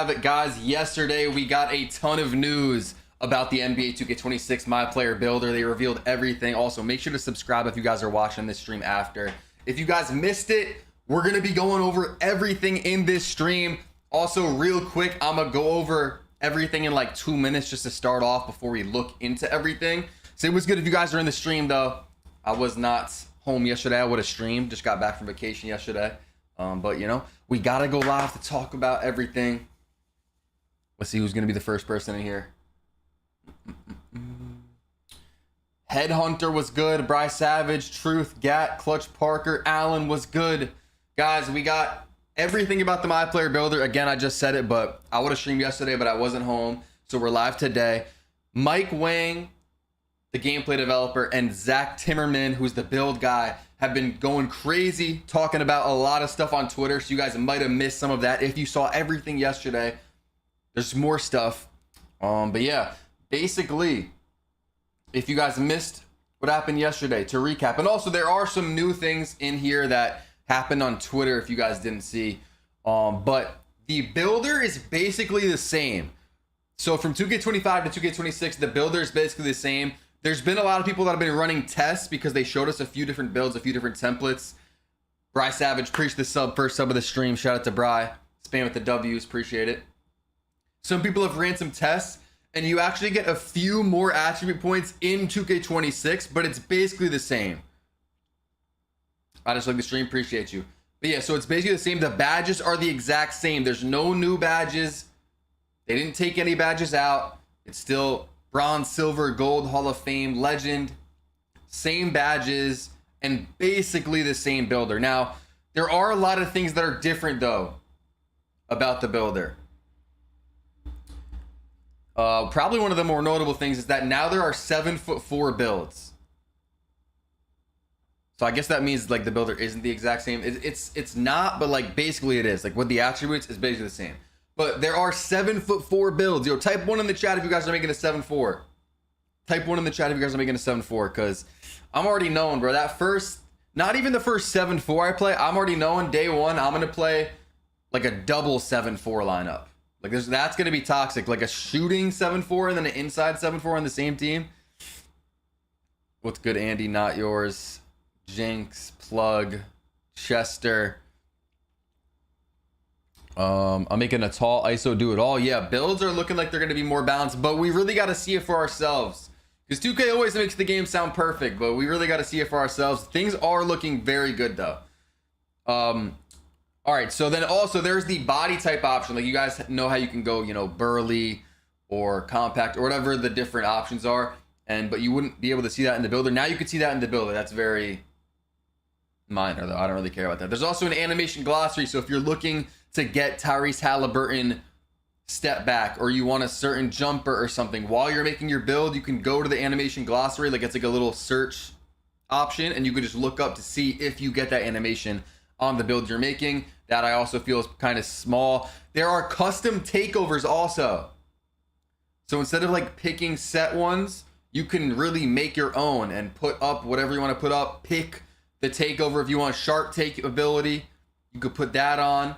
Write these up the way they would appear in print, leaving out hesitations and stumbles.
have, guys, yesterday we got a ton of news about the NBA 2K26 Myplayer builder. They revealed everything. Also, make sure to subscribe if you guys are watching this stream after. If you guys missed it, we're going to be going over everything in this stream. Also, real quick, I'm going to go over everything in like 2 minutes just to start off before we look into everything. So it was good if you guys are in the stream, though. I was not home yesterday. I would have streamed. Just got back from vacation yesterday. But, you know, we got to go live to talk about everything. Let's see who's going to be the first person in here. Headhunter was good. Bryce Savage, Truth, Gat, Clutch Parker, Allen was good. Guys, we got everything about the Myplayer builder. Again, I just said it, but I would have streamed yesterday, but I wasn't home. So we're live today. Mike Wang, the gameplay developer, and Zach Timmerman, who's the build guy, have been going crazy talking about a lot of stuff on Twitter. So you guys might have missed some of that. If you saw everything yesterday, there's more stuff. But yeah, basically, if you guys missed what happened yesterday, to recap. And also, there are some new things in here that happened on Twitter if you guys didn't see. But the builder is basically the same. So from 2K25 to 2K26, the builder is basically the same. There's been a lot of people that have been running tests because they showed us a few different builds, a few different templates. Bryce Savage preached the sub, first sub of the stream. Shout out to Bry. Spam with the W's, appreciate it. Some people have ran some tests, and you actually get a few more attribute points in 2K26, but it's basically the same. I just like the stream, appreciate you. But yeah, so it's basically the same. The badges are the exact same. There's no new badges. They didn't take any badges out. It's still bronze, silver, gold, Hall of Fame, legend, same badges, and basically the same builder. Now, there are a lot of things that are different, though, about the builder. Probably one of the more notable things is that now there are 7'4" builds. So I guess that means like the builder isn't the exact same. It's not, but like basically it is. Like with the attributes, it's basically the same. But there are 7'4" builds. Yo, type 1 in the chat if you guys are making a 7'4". Type 1 in the chat if you guys are making a 7'4", because I'm already knowing, bro. That first, not even the first 7'4" I play, I'm already knowing day one I'm gonna play like a double 7'4" lineup. Like that's gonna be toxic. Like a shooting 7'4" and then an inside 7'4" on the same team. What's good, Andy? Not yours. Jinx, Plug, Chester. I'm making a tall ISO do it all. Yeah, builds are looking like they're going to be more balanced, but we really got to see it for ourselves. Because 2K always makes the game sound perfect, but we really got to see it for ourselves. Things are looking very good, though. All right, so then also there's the body type option. Like you guys know how you can go, you know, burly or compact or whatever the different options are. But you wouldn't be able to see that in the builder. Now you can see that in the builder. That's very minor, though. I don't really care about that. There's also an animation glossary. So if you're looking to get Tyrese Halliburton step back, or you want a certain jumper or something, while you're making your build, you can go to the animation glossary. Like it's like a little search option, and you can just look up to see if you get that animation on the build you're making. That I also feel is kind of small. There are custom takeovers also. So instead of like picking set ones, you can really make your own and put up whatever you want to put up. Pick the takeover. If you want sharp take ability, you could put that on.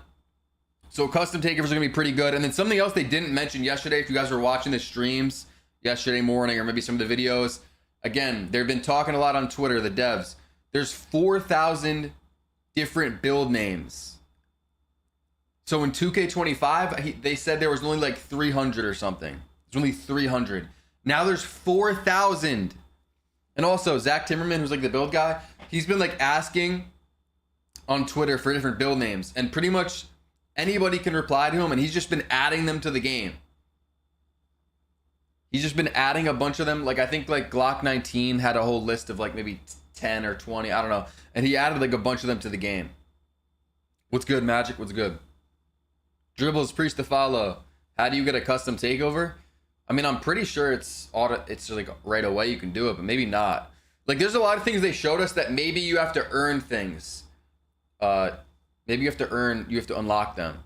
So custom takeovers are going to be pretty good. And then something else they didn't mention yesterday, if you guys were watching the streams yesterday morning or maybe some of the videos, again, they've been talking a lot on Twitter, the devs. There's 4,000 different build names. So in 2K25, they said there was only like 300 or something. There's only 300. Now there's 4,000. And also, Zach Timmerman, who's like the build guy, he's been like asking on Twitter for different build names. And pretty much anybody can reply to him, and he's just been adding them to the game. He's just been adding a bunch of them. Like I think like Glock 19 had a whole list of like maybe 10 or 20, I don't know. And he added like a bunch of them to the game. What's good, Magic? What's good? Dribbles, preach the follow. How do you get a custom takeover? I mean, I'm pretty sure it's like right away you can do it, but maybe not. Like there's a lot of things they showed us that maybe you have to earn things. Maybe you have to unlock them.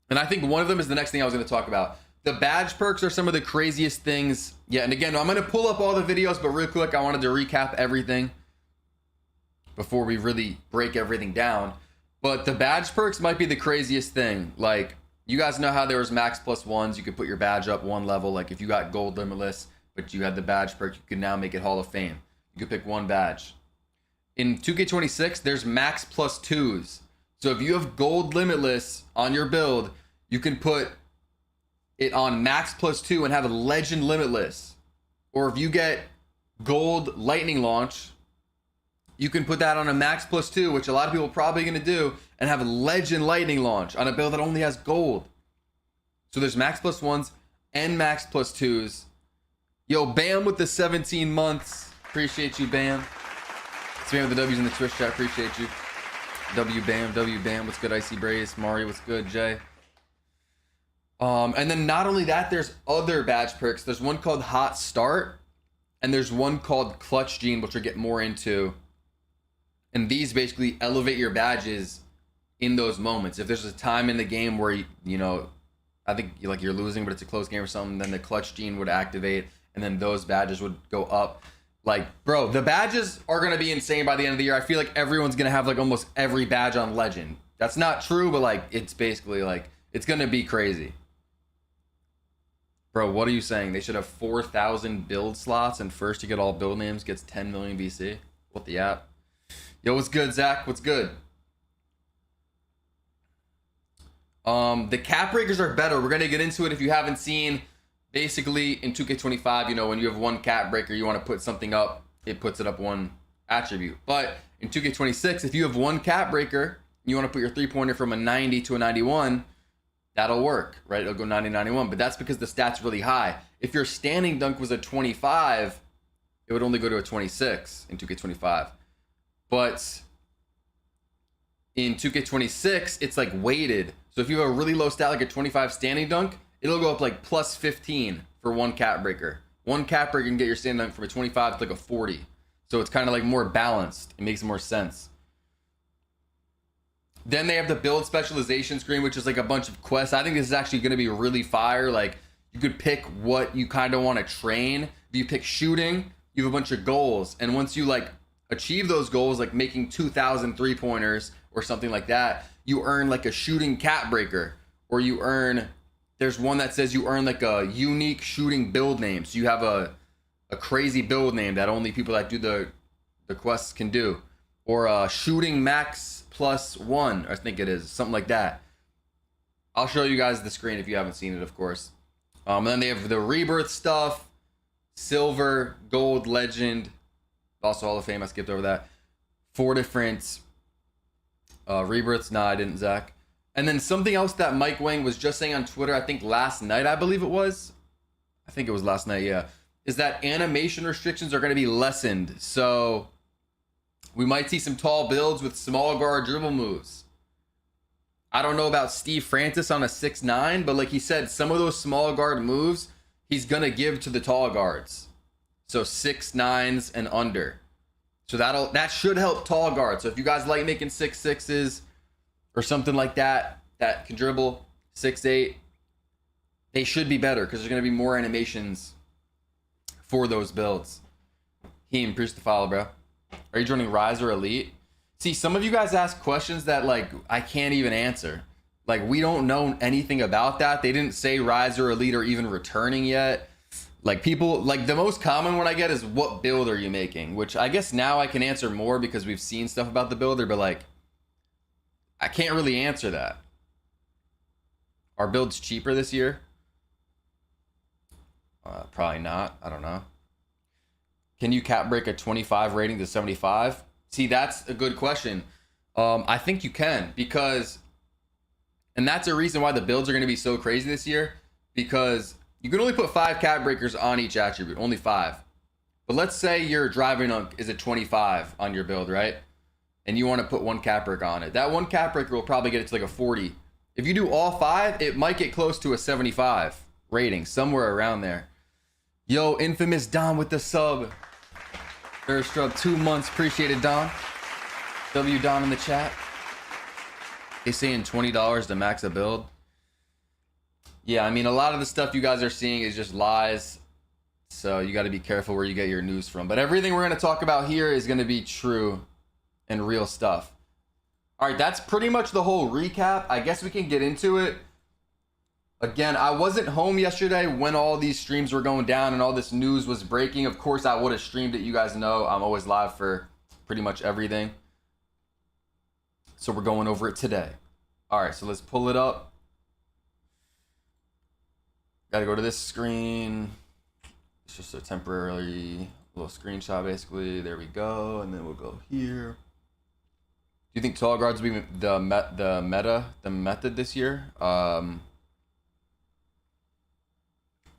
And I think one of them is the next thing I was going to talk about. The badge perks are some of the craziest things. Yeah, and again, I'm going to pull up all the videos, but real quick, I wanted to recap everything before we really break everything down. But the badge perks might be the craziest thing. Like, You guys know how there was max plus ones. You could put your badge up one level. Like if you got gold limitless, but you had the badge perk, you could now make it Hall of Fame. You could pick one badge. In 2K26, there's max plus twos. So if you have gold limitless on your build, you can put it on max plus two and have a legend limitless. Or if you get gold lightning launch, you can put that on a max plus two, which a lot of people are probably going to do, and have a legend lightning launch on a build that only has gold. So there's max plus ones and max plus twos. Yo, Bam with the 17 months. Appreciate you, Bam. Spam with the W's in the Twitch chat. Appreciate you. W Bam. What's good, Icy Brace? Mario, what's good, Jay? And then not only that, there's other badge perks. There's one called Hot Start, and there's one called Clutch Gene, which we'll get more into. And these basically elevate your badges in those moments. If there's a time in the game where you know, I think like you're losing, but it's a close game or something, then the Clutch Gene would activate, and then those badges would go up. Like, bro, the badges are gonna be insane by the end of the year. I feel like everyone's gonna have like almost every badge on Legend. That's not true, but like it's basically like it's gonna be crazy. Bro, what are you saying? They should have 4,000 build slots, and first to get all build names gets 10 million VC. What the app? Yo, what's good, Zach? What's good? The cap breakers are better. We're gonna get into it if you haven't seen. Basically, in 2K25, you know, when you have one cap breaker, you want to put something up, it puts it up one attribute. But in 2K26, if you have one cap breaker, you want to put your three-pointer from a 90 to a 91, that'll work, right? It'll go 90, 91, but that's because the stat's really high. If your standing dunk was a 25, it would only go to a 26 in 2K25. But in 2K26, it's like weighted. So if you have a really low stat, like a 25 standing dunk, it'll go up like plus 15 for one cap breaker. One cap breaker can get your standing dunk from a 25 to like a 40. So it's kind of like more balanced. It makes more sense. Then they have the build specialization screen, which is like a bunch of quests. I think this is actually going to be really fire. Like you could pick what you kind of want to train. If you pick shooting, you have a bunch of goals. And once you like achieve those goals, like making 2,000 three-pointers or something like that, you earn like a shooting cap breaker, or you earn, there's one that says you earn like a unique shooting build name. So you have a crazy build name that only people that do the quests can do, or a shooting max plus one, I think it is, something like that. I'll show you guys the screen if you haven't seen it, of course. And then they have the rebirth stuff, silver, gold, legend, also Hall of Fame. I skipped over that. 4 different rebirths. Nah, I didn't, Zach. And then something else that Mike Wang was just saying on Twitter, I think last night, I believe it was. I think it was last night, yeah. Is that animation restrictions are going to be lessened. So we might see some tall builds with small guard dribble moves. I don't know about Steve Francis on a 6'9", but like he said, some of those small guard moves, he's going to give to the tall guards. So 6'9s and under. So that should help tall guards. So if you guys like making 6'6s or something like that, that can dribble 6'8", they should be better because there's going to be more animations for those builds. Heem, appreciate the follow, bro. Are you joining Rise or Elite? See, some of you guys ask questions that like I can't even answer. Like we don't know anything about that. They didn't say Rise or Elite or even returning yet. Like people, like the most common one I get is what build are you making? Which I guess now I can answer more because we've seen stuff about the builder, but like I can't really answer that. Are builds cheaper this year? Probably not. I don't know. Can you cap break a 25 rating to 75? See, that's a good question. I think you can, because, and that's a reason why the builds are going to be so crazy this year, because you can only put 5 cap breakers on each attribute, only 5. But let's say your driving dunk is a 25 on your build, right? And you want to put 1 cap breaker on it. That 1 cap breaker will probably get it to like a 40. If you do all 5, it might get close to a 75 rating, somewhere around there. Yo, infamous Don with the sub. First strub 2 months. Appreciate it, Don. W Don in the chat. They saying $20 to max a build. Yeah, I mean, a lot of the stuff you guys are seeing is just lies. So you got to be careful where you get your news from. But everything we're going to talk about here is going to be true and real stuff. All right, that's pretty much the whole recap. I guess we can get into it. Again, I wasn't home yesterday when all these streams were going down and all this news was breaking. Of course, I would have streamed it. You guys know I'm always live for pretty much everything. So we're going over it today. All right, so let's pull it up. Got to go to this screen. It's just a temporary little screenshot, basically. There we go, and then we'll go here. Do you think tall guards will be the method this year?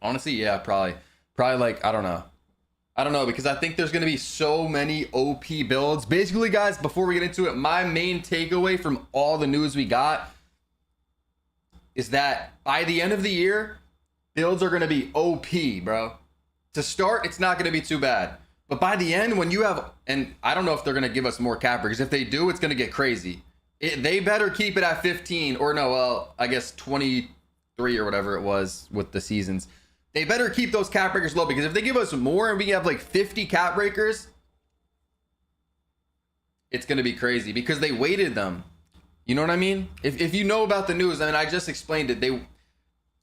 Honestly, yeah, probably like, I don't know, because I think there's going to be so many OP builds. Basically, guys, before we get into it, my main takeaway from all the news we got is that by the end of the year, builds are going to be OP, bro. To start, it's not going to be too bad. But by the end, when you have, and I don't know if they're going to give us more cap breakers. If they do, it's going to get crazy. They better keep it at 15, or no, well, I guess 23 or whatever it was with the seasons. They better keep those cap breakers low, because if they give us more and we have like 50 cap breakers, it's going to be crazy because they weighted them. You know what I mean? If you know about the news, I mean, I just explained it. Can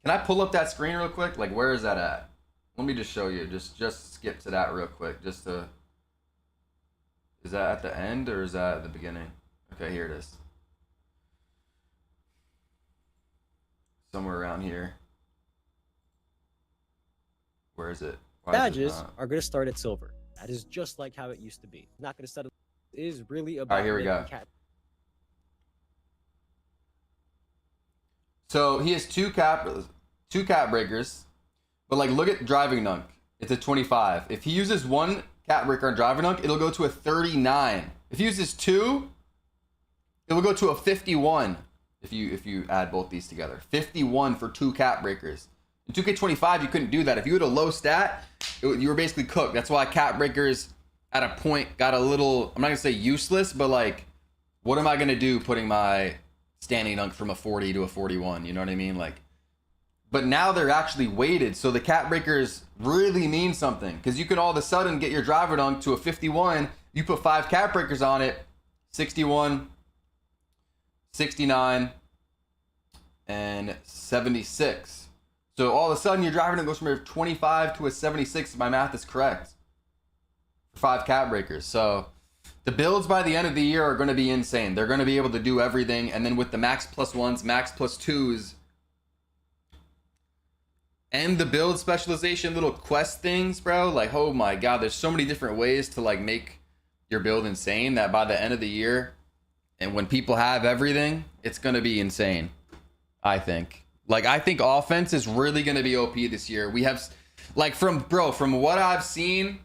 I pull up that screen real quick? Like, where is that at? Let me just show you. Just skip to that real quick. Is that at the end or is that at the beginning? Okay, here it is. Somewhere around here. Where is it? Badges are going to start at silver. That is just like how it used to be. Not going to settle. It is really about. All right, here we go. So he has two cap breakers, but like look at driving dunk. It's a 25. If he uses one cap breaker on driving dunk, it'll go to a 39. If he uses two, it will go to a 51. If you add both these together, 51 for two cap breakers. In 2K25, you couldn't do that. If you had a low stat, you were basically cooked. That's why cap breakers at a point got a little, I'm not gonna say useless, but like, what am I gonna do putting my standing dunk from a 40 to a 41? You know what I mean? Like, but now they're actually weighted, so the cap breakers really mean something, because you can all of a sudden get your driver dunk to a 51. You put 5 cap breakers on it, 61, 69, and 76. So all of a sudden your driver dunk goes from a 25 to a 76, if my math is correct, for 5 cap breakers. So the builds by the end of the year are going to be insane. They're going to be able to do everything, and then with the max plus ones, max plus twos, and the build specialization little quest things, bro, like, oh my god, there's so many different ways to like make your build insane that by the end of the year, and when people have everything, it's going to be insane. I think offense is really going to be OP this year. We have, like, from what I've seen,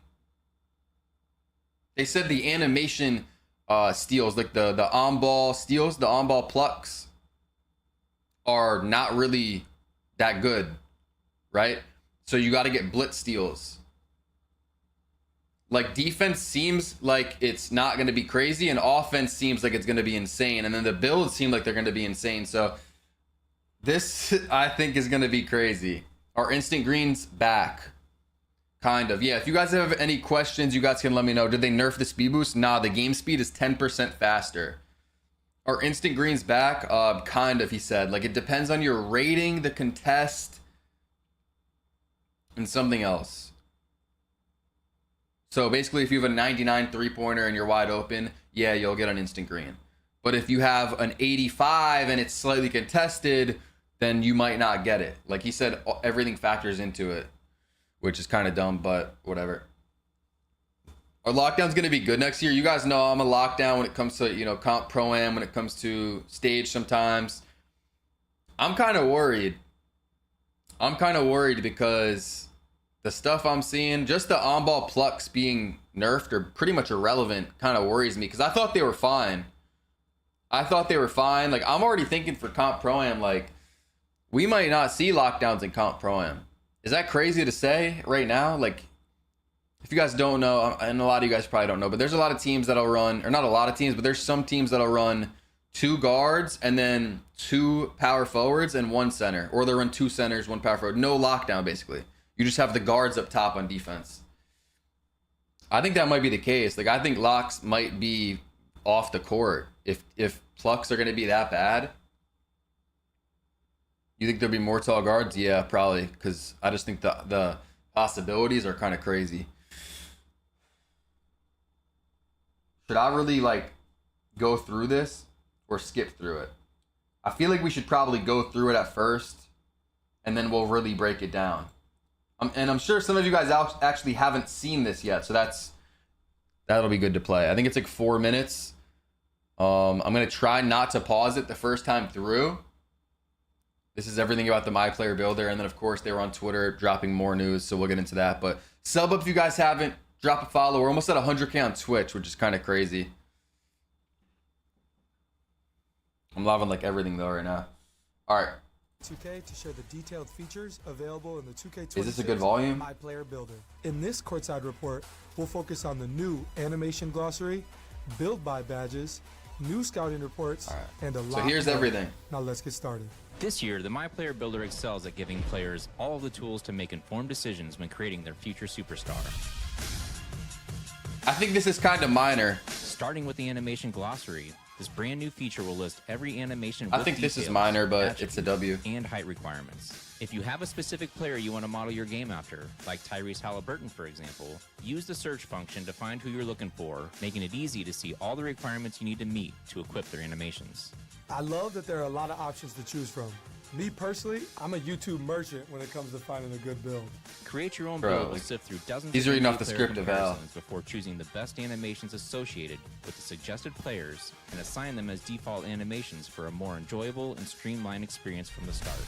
they said the animation steals, like the on-ball steals, the on-ball plucks are not really that good, right? So you got to get blitz steals. Like, defense seems like it's not going to be crazy, and offense seems like it's going to be insane, and then the builds seem like they're going to be insane. So this, I think, is going to be crazy. Are instant greens back? Kind of. Yeah, if you guys have any questions, you guys can let me know. Did they nerf the speed boost? Nah, the game speed is 10% faster. Are instant greens back? Kind of, he said. Like, it depends on your rating, the contest, and something else. So basically, if you have a 99 three-pointer and you're wide open, yeah, you'll get an instant green. But if you have an 85 and it's slightly contested, then you might not get it. Like he said, everything factors into it, which is kind of dumb, but whatever. Our lockdown's going to be good next year. You guys know I'm a lockdown when it comes to, comp pro-am, when it comes to stage sometimes. I'm kind of worried. Because the stuff I'm seeing, just the on-ball plucks being nerfed or pretty much irrelevant, kind of worries me, because I thought they were fine. Like, I'm already thinking for comp pro-am, like, we might not see lockdowns in comp pro-am. Is that crazy to say right now? Like, if you guys don't know, and a lot of you guys probably don't know, but there's a lot of teams that'll run, or not a lot of teams, but there's some teams that'll run 2 guards and then 2 power forwards and 1 center, or they'll run 2 centers, 1 power forward. No lockdown, basically. You just have the guards up top on defense. I think that might be the case. Like, I think locks might be off the court if plucks are going to be that bad. You think there'll be more tall guards? Yeah, probably, because I just think the possibilities are kind of crazy. Should I really like go through this or skip through it? I feel like we should probably go through it at first, and then we'll really break it down. And I'm sure some of you guys actually haven't seen this yet, so that'll be good to play. I think it's like 4 minutes. I'm gonna try not to pause it the first time through. This is everything about the MyPlayer builder, and then of course they were on Twitter dropping more news, so we'll get into that. But sub up if you guys haven't. Drop a follow. We're almost at 100K on Twitch, which is kind of crazy. I'm loving like everything though right now. All right. 2K to share the detailed features available in the 2K26 Is this a good volume? MyPlayer builder. In this courtside report, we'll focus on the new animation glossary, build by badges, new scouting reports, and a lot So here's more. everything. Now let's get started. This year, the MyPlayer Builder excels at giving players all the tools to make informed decisions when creating their future superstar. I think this is kind of minor. Starting with the animation glossary, this brand new feature will list every animation I with think this is details, minor, but it's a W. and height requirements. If you have a specific player you want to model your game after, like Tyrese Halliburton for example, use the search function to find who you're looking for, making it easy to see all the requirements you need to meet to equip their animations. I love that there are a lot of options to choose from. Me personally, I'm a YouTube merchant when it comes to finding a good build. Create your own Bro, build. like, Sift through dozens he's of reading NBA off the player script of Al. comparisons before choosing the best animations associated with the suggested players and assign them as default animations for a more enjoyable and streamlined experience from the start.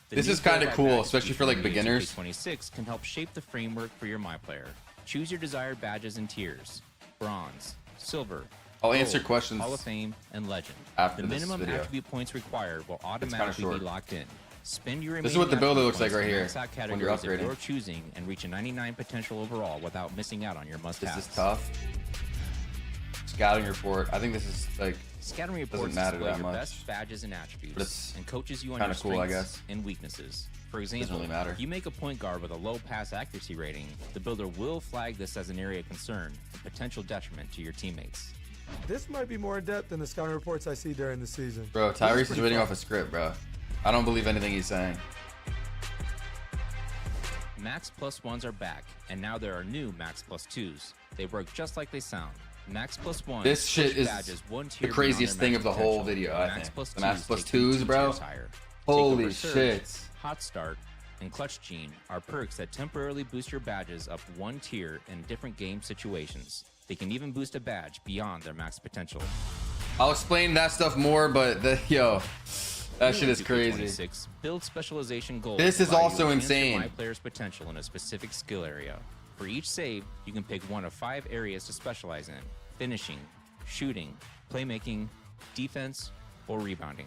The This new is kinda build by cool, badges especially for, feature like, in beginners. 2K26 can help shape the framework for your MyPlayer. Choose your desired badges and tiers: bronze, silver, I'll answer Gold, questions Hall of Fame, and Legend. after The this minimum video. attribute points required will automatically short. be locked in. Spend your This is what the remaining builder attribute looks like points right to here max out when you're categories of upgrading. your choosing and reach a 99 potential overall without missing out on your Is must-haves. this tough? Scouting report. I think this is like Scouting reports matter display that your much. best badges and But attributes it's and coaches you on kinda your cool, I strengths guess. and weaknesses. For example, really matter. if you make a point guard with a low pass accuracy rating, the builder will flag this as an area of concern and potential detriment to your teammates. This might be more in-depth than the scouting reports I see during the season. Bro, This Tyrese is pretty reading fun. off a script, bro. I don't believe anything he's saying. Max Plus 1s are back, and now there are new Max Plus 2s. They work just like they sound. Max Plus 1s This shit push is badges one the tier beyond craziest their thing max of the whole potential. video, I Max think. Plus The Max 2s Plus take them 2s, two bro. tiers higher. Holy Takeover Surge, shit. Hot Start, and Clutch Gene are perks that temporarily boost your badges up one tier in different game situations. They can even boost a badge beyond their max potential. I'll explain that stuff more, but that shit is crazy. 2K26 build specialization goals. This is allow you also to enhance your insane. MyPlayer's potential in a specific skill area. For each save, you can pick one of 5 areas to specialize in: finishing, shooting, playmaking, defense, or rebounding.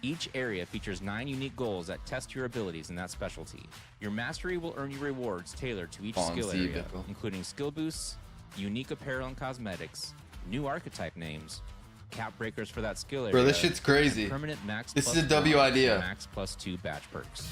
Each area features 9 unique goals that test your abilities in that specialty. Your mastery will earn you rewards tailored to each Fall and skill see, area, Bickle. including skill boosts, unique apparel and cosmetics, new archetype names, cap breakers for that skill area. Bro, this shit's crazy. and permanent max This is plus a W 1 idea. and Max Plus 2 badge perks.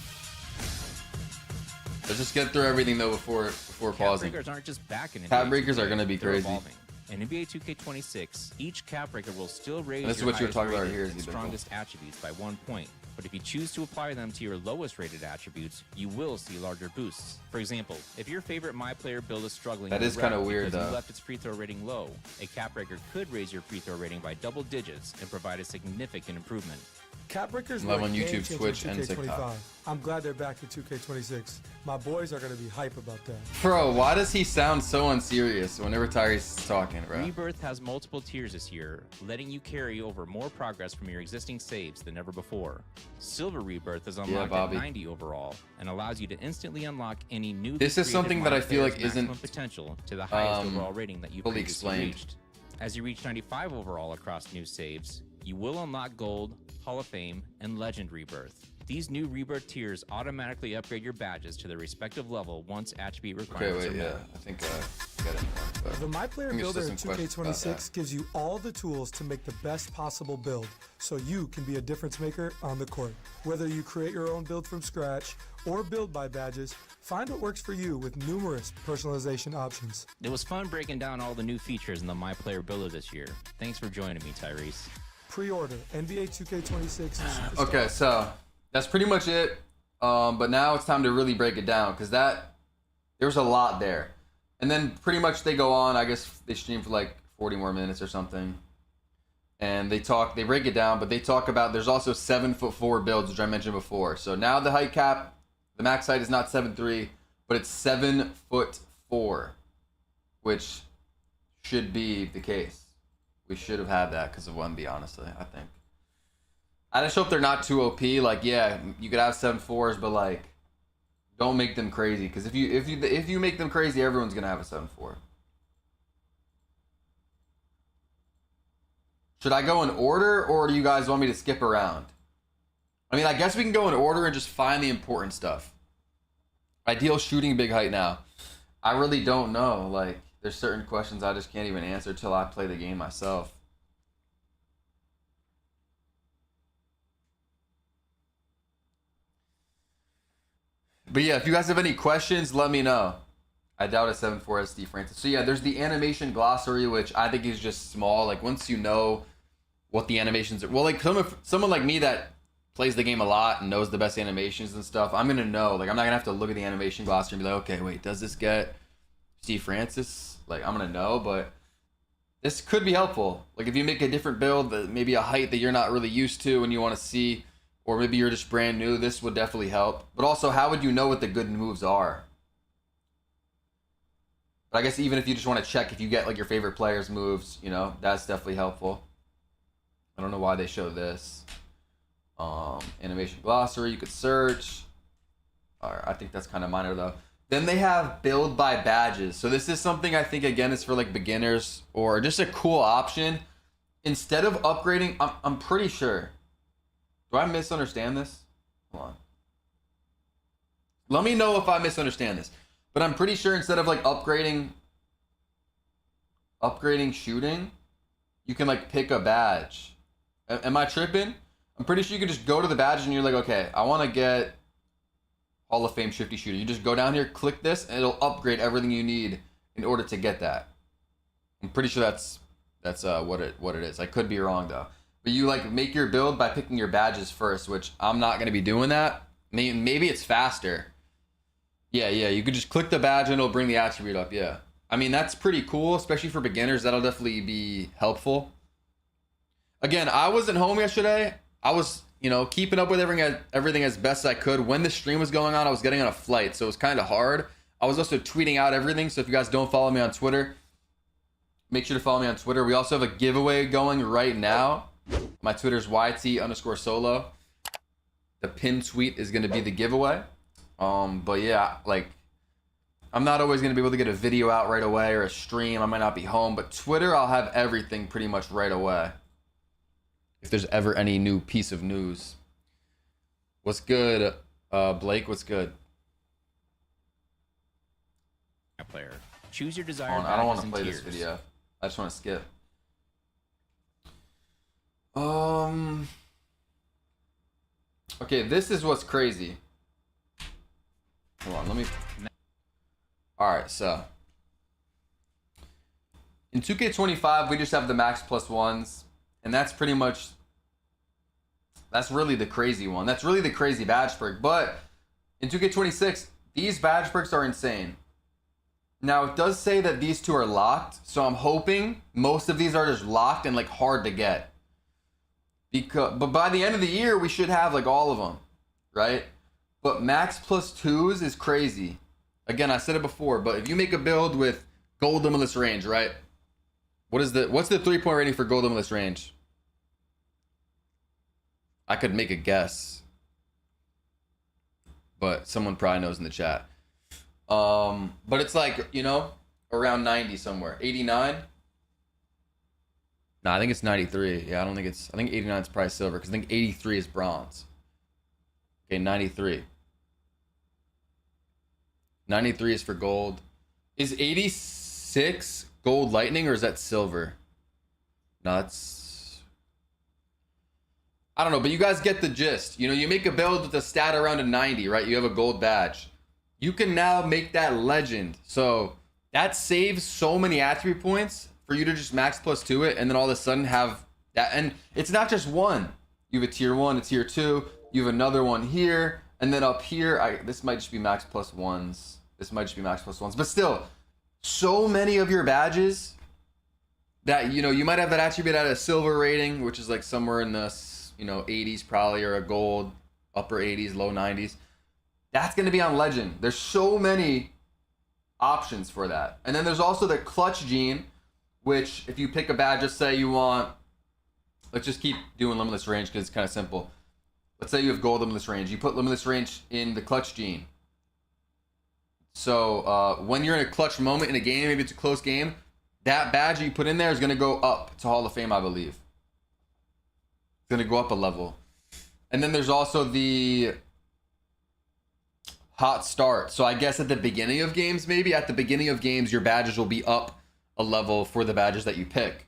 Let's just get through everything though before Cap pausing. breakers aren't just back in NBA Cap breakers 2K, are gonna be they're crazy. evolving. In NBA 2K26, each cap breaker will still raise And this is your what you were highest talking about rated here, and Z-Bickle. strongest attributes by 1 point. But if you choose to apply them to your lowest rated attributes, you will see larger boosts. For example, if your favorite MyPlayer build is struggling, That in is the kinda rep weird, because you though. left its free throw rating low, a cap breaker could raise your free throw rating by double digits and provide a significant improvement. Cap breakers Live were on a YouTube, game-changer Twitch, in and 2K25. TikTok. I'm glad they're back to 2K26. My boys are going to be hype about that. Bro, why does he sound so unserious whenever Tyrese is talking, bro? Rebirth has multiple tiers this year, letting you carry over more progress from your existing saves than ever before. Silver Rebirth is unlocked at Bobby. 90 overall and allows you to instantly unlock any new. This is something that I feel like isn't, potential to the highest um, overall rating that you fully previously explained. reached. As you reach 95 overall across new saves, you will unlock Gold, Hall of Fame, and Legend Rebirth. These new Rebirth tiers automatically upgrade your badges to their respective level once attribute Okay, requirements wait, are yeah, met. I think I got it. But The MyPlayer I think Builder there's in some questions about 2K26 gives you all the tools to make the best possible build, so you can be a difference maker on the court. Whether you create your own build from scratch or build by badges, find what works for you with numerous personalization options. It was fun breaking down all the new features in the MyPlayer Builder this year. Thanks for joining me, Tyrese. Pre-order NBA 2K26 Superstar. Okay, so that's pretty much it. But now it's time to really break it down because there's a lot there. And then pretty much they go on. I guess they stream for like 40 more minutes or something. And they break it down, but they talk about there's also 7'4" builds, which I mentioned before. So now the height cap, the max height is not 7'3", but it's 7'4", which should be the case. We should have had that because of Wemby, honestly, I think. I just hope they're not too OP. Like, yeah, you could have 7'4s, but like, don't make them crazy. Because if you make them crazy, everyone's gonna have a 7'4". Should I go in order, or do you guys want me to skip around? I mean, I guess we can go in order and just find the important stuff. Ideal shooting big height now. I really don't know. Like, there's certain questions I just can't even answer till I play the game myself. But yeah, if you guys have any questions, let me know. I doubt a 7'4" SD Francis. So yeah, there's the animation glossary, which I think is just small. Like, once you know what the animations are, well, like someone like me that plays the game a lot and knows the best animations and stuff, I'm gonna know. Like, I'm not gonna have to look at the animation glossary and be like, okay, wait, does this get Steve Francis? Like, I'm gonna know, but this could be helpful. Like, if you make a different build, maybe a height that you're not really used to and you want to see, or maybe you're just brand new, this would definitely help. But also, how would you know what the good moves are? But I guess even if you just want to check if you get like your favorite players' moves, you know, that's definitely helpful. I don't know why they show this. Animation glossary, you could search. All right, I think that's kind of minor though. Then they have build by badges. So this is something I think, again, is for like beginners or just a cool option. Instead of upgrading, I'm pretty sure. Do I misunderstand this? Hold on. Let me know if I misunderstand this. But I'm pretty sure instead of like upgrading shooting, you can like pick a badge. Am I tripping? I'm pretty sure you can just go to the badge and you're like, okay, I want to get Hall of Fame shifty shooter. You just go down here, click this, and it'll upgrade everything you need in order to get that. I'm pretty sure that's what it is. I could be wrong though. But you like make your build by picking your badges first, which I'm not gonna be doing that. Maybe it's faster. Yeah, you could just click the badge and it'll bring the attribute up. Yeah, I mean, that's pretty cool, especially for beginners. That'll definitely be helpful. Again, I wasn't home yesterday. I was, keeping up with everything as best I could. When the stream was going on, I was getting on a flight, so it was kind of hard. I was also tweeting out everything, so if you guys don't follow me on Twitter, make sure to follow me on Twitter. We also have a giveaway going right now. My Twitter's YT_solo. The pinned tweet is going to be the giveaway. But yeah, like, I'm not always going to be able to get a video out right away or a stream. I might not be home, but Twitter, I'll have everything pretty much right away. If there's ever any new piece of news. What's good, Blake? What's good? Player. Choose your desired. I don't want to badges play and this tiers. video. I just want to skip. Okay, this is what's crazy. Hold on, let me. All right, so in 2K25, we just have the max plus ones, and that's pretty much. That's really the crazy one. That's really the crazy badge perk. But in 2K26, these badge perks are insane. Now, it does say that these two are locked, so I'm hoping most of these are just locked and like hard to get. But by the end of the year, we should have like all of them, right? But max plus twos is crazy. Again, I said it before, but if you make a build with gold limitless range, right? What's the 3-point rating for gold limitless range? I could make a guess, but someone probably knows in the chat. But it's like, around 90 somewhere. 89? No, I think it's 93. Yeah, I think 89 is probably silver, because I think 83 is bronze. Okay, 93. 93 is for gold. Is 86 gold lightning, or is that silver? No, that's... I don't know, but you guys get the gist. You make a build with a stat around a 90, right? You have a gold badge. You can now make that legend. So that saves so many attribute points for you to just max plus 2 it, and then all of a sudden have That, and it's not just one. You have a tier 1, a tier 2. You have another one here, and then up here, this might just be max plus ones. This might just be max plus ones, but still, so many of your badges that, you know, you might have that attribute at a silver rating, which is like somewhere in the, you know, 80s probably, or a gold, upper 80s, low 90s. That's going to be on legend. There's so many options for that. And then there's also the clutch gene, which if you pick a badge, just say you want, let's just keep doing limitless range because it's kind of simple. Let's say you have gold limitless range. You put limitless range in the clutch gene. So when you're in a clutch moment in a game, maybe it's a close game, that badge that you put in there is going to go up to Hall of Fame, I believe. It's going to go up a level. And then there's also the hot start. So I guess at the beginning of games, maybe at the beginning of games, your badges will be up a level for the badges that you pick.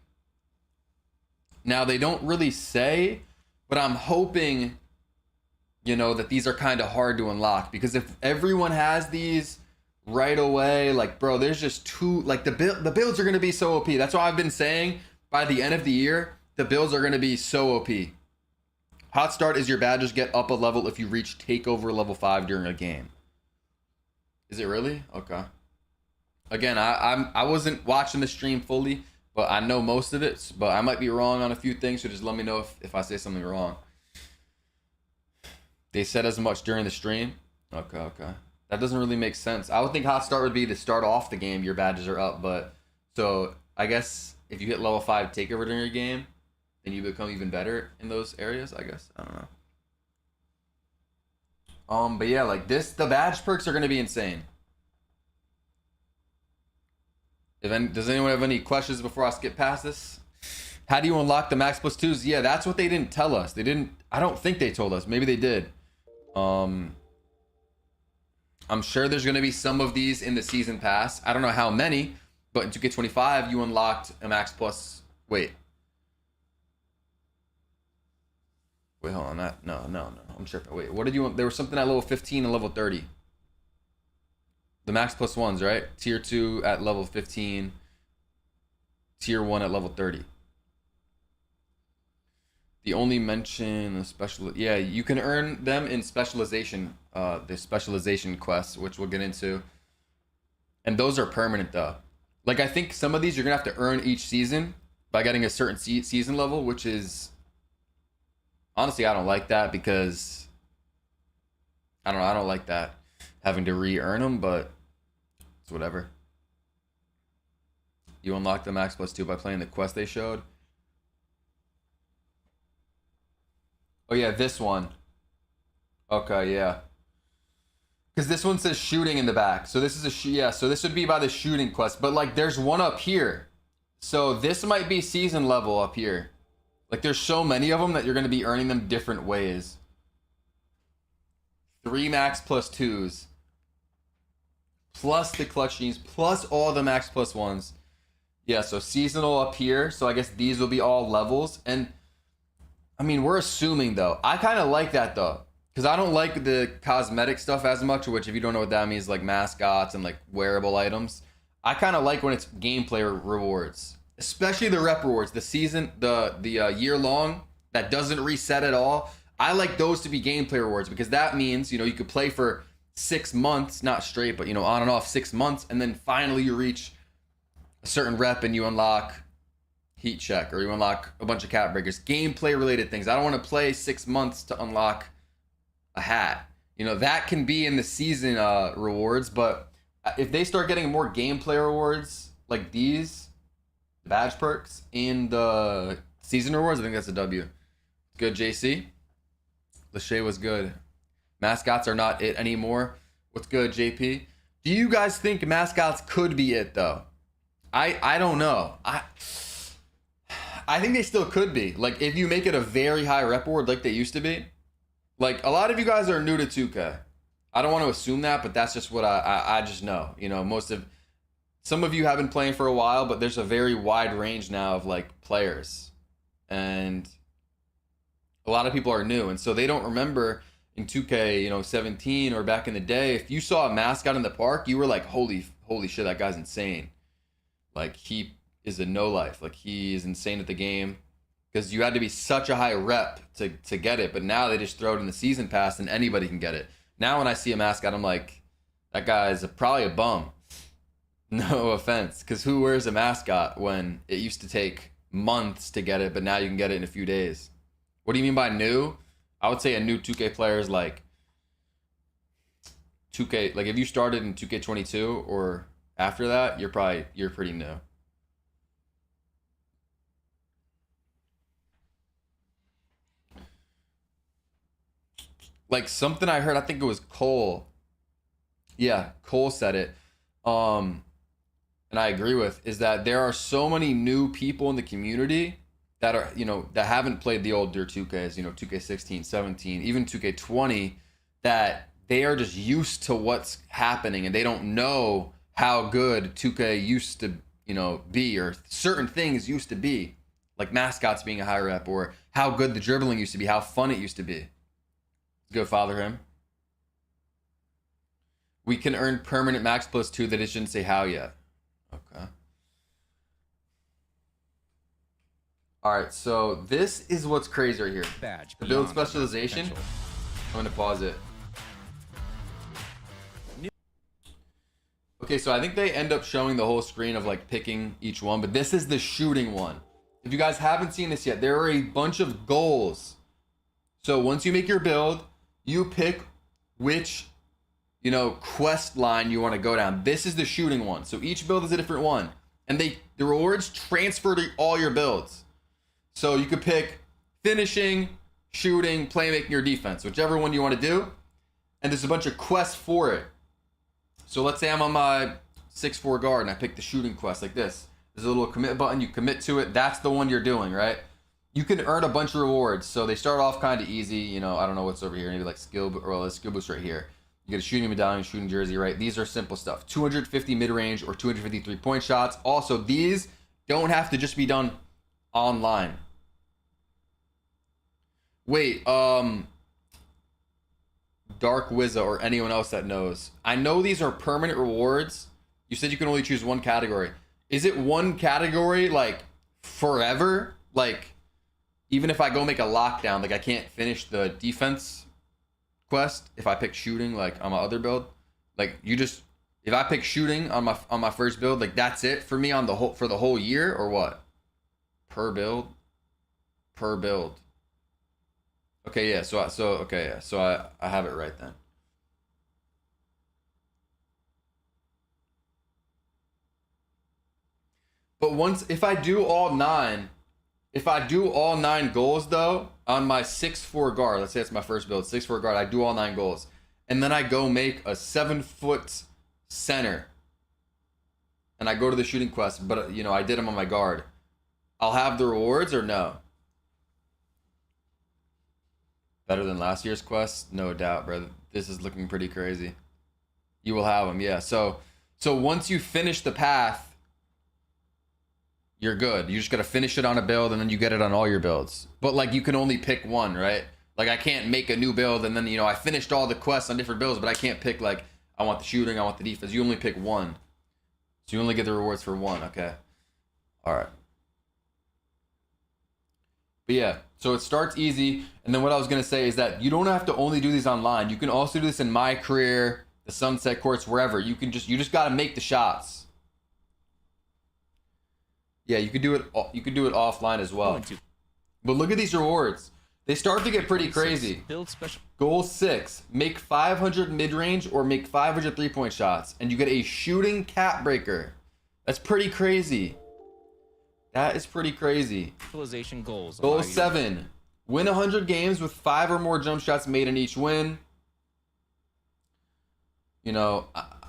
Now, they don't really say, but I'm hoping, you know, that these are kind of hard to unlock, because if everyone has these right away, like, bro, there's just too, like, the builds are going to be so OP. That's why I've been saying by the end of the year, the builds are going to be so OP. Hot start is your badges get up a level if you reach takeover level 5 during a game. Is it really? Okay. Again, I wasn't watching the stream fully, but I know most of it, but I might be wrong on a few things, so just let me know if I say something wrong. They said as much during the stream? Okay. That doesn't really make sense. I would think hot start would be to start off the game, your badges are up, but so I guess if you hit level 5 takeover during your game, then you become even better in those areas, I guess. I don't know. But yeah, like this, the badge perks are gonna be insane. Does anyone have any questions before I skip past this? How do you unlock the max plus 2s? Yeah, that's what they didn't tell us. I don't think they told us. Maybe they did. I'm sure there's going to be some of these in the season pass. I don't know how many, but in 2K25, you unlocked a max plus. Wait, hold on. No. I'm tripping. Wait, what did you want? There was something at level 15 and level 30. The max plus ones, right? Tier 2 at level 15. Tier 1 at level 30. The only mention of special, yeah, you can earn them in specialization, the specialization quests, which we'll get into. And those are permanent though. Like, I think some of these you're gonna have to earn each season by getting a certain season level, which is, honestly, I don't like that, because I don't like that, having to re-earn them, but it's whatever. You unlock the max plus 2 by playing the quest they showed. Oh yeah, this one. Okay, yeah. Because this one says shooting in the back. So this is so this would be by the shooting quest. But like, there's one up here. So this might be season level up here. Like, there's so many of them that you're going to be earning them different ways. 3 max plus 2s. Plus the clutch genes. Plus all the max plus 1s. Yeah, so seasonal up here. So I guess these will be all levels. And I mean, we're assuming though. I kind of like that though, because I don't like the cosmetic stuff as much, which, if you don't know what that means, like mascots and like wearable items. I kind of like when it's gameplay rewards, especially the rep rewards, the season, the year long that doesn't reset at all. I like those to be gameplay rewards, because that means, you know, you could play for 6 months, not straight, but, you know, on and off 6 months, and then finally you reach a certain rep and you unlock heat check, or you unlock a bunch of cap breakers, gameplay related things. I don't want to play 6 months to unlock a hat. You know, that can be in the season rewards, but if they start getting more gameplay rewards like these badge perks in the season rewards, I think that's a W. Good, JC. Lachey was good. Mascots are not it anymore. What's good, JP? Do you guys think mascots could be it though? I don't know. I think they still could be. Like, if you make it a very high rep reward like they used to be. Like, a lot of you guys are new to 2K. I don't want to assume that, but that's just what I just know. You know, some of you have been playing for a while, but there's a very wide range now of like players. And a lot of people are new, and so they don't remember in 2K, you know, 17 or back in the day, if you saw a mascot in the park, you were like, holy shit, that guy's insane. Like, he is a no life. Like, he is insane at the game. because you had to be such a high rep to get it. But now they just throw it in the season pass and anybody can get it. Now when I see a mascot, I'm like, that guy's probably a bum. No offense, because who wears a mascot when it used to take months to get it, but now you can get it in a few days? What do you mean by new? I would say a new 2K player is like 2K. Like if you started in 2K22 or after that, you're pretty new. Like something I heard, I think it was Cole. Yeah, Cole said it. And I agree with, is that there are so many new people in the community that are, that haven't played the older 2Ks, 2K16, 17, even 2K20, that they are just used to what's happening and they don't know how good 2K used to, be, or certain things used to be, like mascots being a high rep, or how good the dribbling used to be, how fun it used to be. Go father him. We can earn permanent max +2. That it shouldn't say how yet. Okay. All right, so this is what's crazy right here. Badge The build beyond specialization. potential. I'm gonna pause it. Okay, so I think they end up showing the whole screen of like picking each one, but this is the shooting one. If you guys haven't seen this yet, there are a bunch of goals. So once you make your build, you pick which quest line you want to go down. This is the shooting one. So each build is a different one. And the rewards transfer to all your builds. So you could pick finishing, shooting, playmaking, or defense, whichever one you want to do. And there's a bunch of quests for it. So let's say I'm on my 6'4" guard and I pick the shooting quest like this. There's a little commit button, you commit to it. That's the one you're doing, right? You can earn a bunch of rewards. So they start off kind of easy. I don't know what's over here. Maybe like skill, or skill boost right here. You get a shooting medallion, shooting jersey, right? These are simple stuff. 250 mid-range or 250 3-point shots. Also, these don't have to just be done online. Wait, Dark Wizza or anyone else that knows. I know these are permanent rewards. You said you can only choose one category. Is it one category like forever? Like even if I go make a lockdown, like I can't finish the defense quest if I pick shooting like on my other build? Like if I pick shooting on my first build, like that's it for me for the whole year, or what? Per build. Okay, yeah. So I have it right then. But if I do all 9 goals though on my 6'4" guard, let's say it's my first build, 6'4" guard, I do all 9 goals, and then I go make a 7-foot center, and I go to the shooting quest, but I did them on my guard. I'll have the rewards or no? Better than last year's quest, no doubt, brother. This is looking pretty crazy. You will have them, yeah. So once you finish the path, you're good. You just gotta finish it on a build, and then you get it on all your builds. But like you can only pick one, right? Like I can't make a new build and then I finished all the quests on different builds, but I can't pick like I want the shooting, I want the defense. You only pick one, so you only get the rewards for one. Okay, all right. But yeah, so it starts easy, and then what I was gonna say is that you don't have to only do these online. You can also do this in My Career, the Sunset Courts, wherever. You just gotta make the shots. Yeah, you could do it. You could do it offline as well. But look at these rewards. They start to get pretty crazy. Build special. Goal 6: make 500 mid-range or make 500 3-point shots, and you get a shooting cap breaker. That's pretty crazy. That is pretty crazy. Specialization goals. Goal 7: win 100 games with 5 or more jump shots made in each win.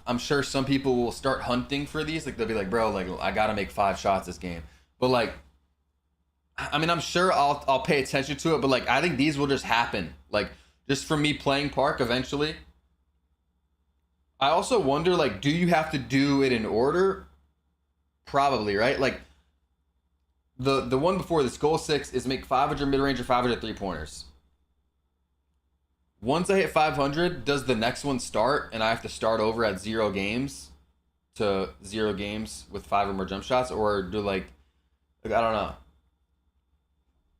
I'm sure some people will start hunting for these. Like they'll be like, bro, like I gotta make 5 shots this game. But like, I mean, I'm sure I'll pay attention to it. But like, I think these will just happen. Like just from me playing Park eventually. I also wonder, like, do you have to do it in order? Probably, right? Like the one before this, goal 6 is make 500 mid-range or 500 3-pointers. Once I hit 500, does the next one start and I have to start over at 0 games to 0 games with 5 or more jump shots? Or do like I don't know.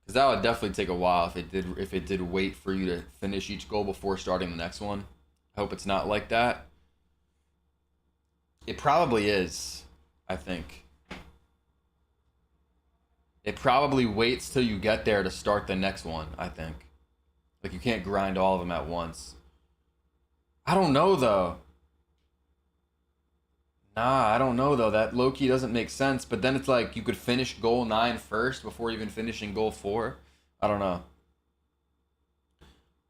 Because that would definitely take a while if it did wait for you to finish each goal before starting the next one. I hope it's not like that. It probably is, I think. It probably waits till you get there to start the next one, I think. Like, you can't grind all of them at once. I don't know, though. Nah, I don't know, though. That low-key doesn't make sense. But then it's like you could finish goal 9 first before even finishing goal 4. I don't know.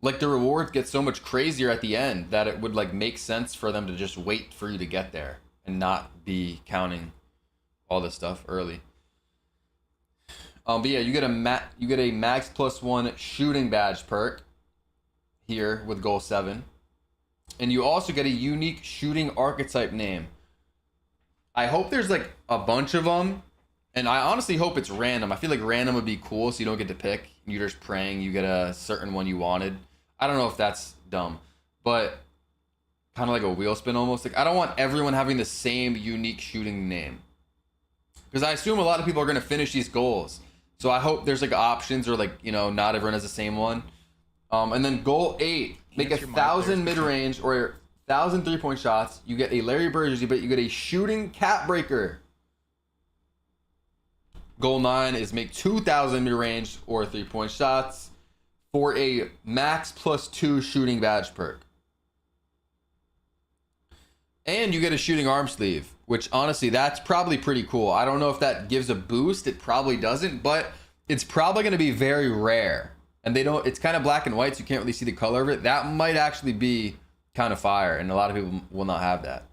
Like, the rewards get so much crazier at the end that it would, like, make sense for them to just wait for you to get there and not be counting all this stuff early. But yeah, you get a max +1 shooting badge perk here with goal 7. And you also get a unique shooting archetype name. I hope there's like a bunch of them, and I honestly hope it's random. I feel like random would be cool, so you don't get to pick. You're just praying you get a certain one you wanted. I don't know if that's dumb, but kind of like a wheel spin almost. Like, I don't want everyone having the same unique shooting name, because I assume a lot of people are going to finish these goals. So I hope there's like options, or like, you know, not everyone has the same one. And then goal 8, make 1,000 mid-range or 1,000 3-point shots. You get a Larry Bird jersey, but you get a shooting cap breaker. Goal 9 is make 2,000 mid-range or 3-point shots for a max +2 shooting badge perk. And you get a shooting arm sleeve, which honestly, that's probably pretty cool. I don't know if that gives a boost. It probably doesn't, but it's probably going to be very rare. And they don't, it's kind of black and white, so you can't really see the color of it. That might actually be kind of fire, and a lot of people will not have that.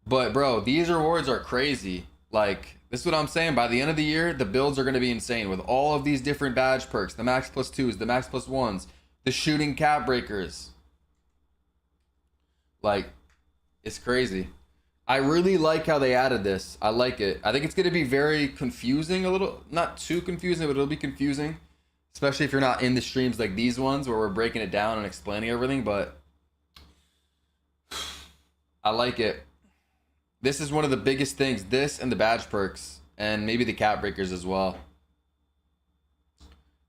But bro, these rewards are crazy. Like, this is what I'm saying. By the end of the year, the builds are going to be insane with all of these different badge perks, the max +2s, the max +1s, the shooting cap breakers. Like, it's crazy. I really like how they added this. I like it. I think it's going to be very confusing a little. Not too confusing, but it'll be confusing. Especially if you're not in the streams like these ones where we're breaking it down and explaining everything. But I like it. This is one of the biggest things. This and the badge perks. And maybe the cap breakers as well.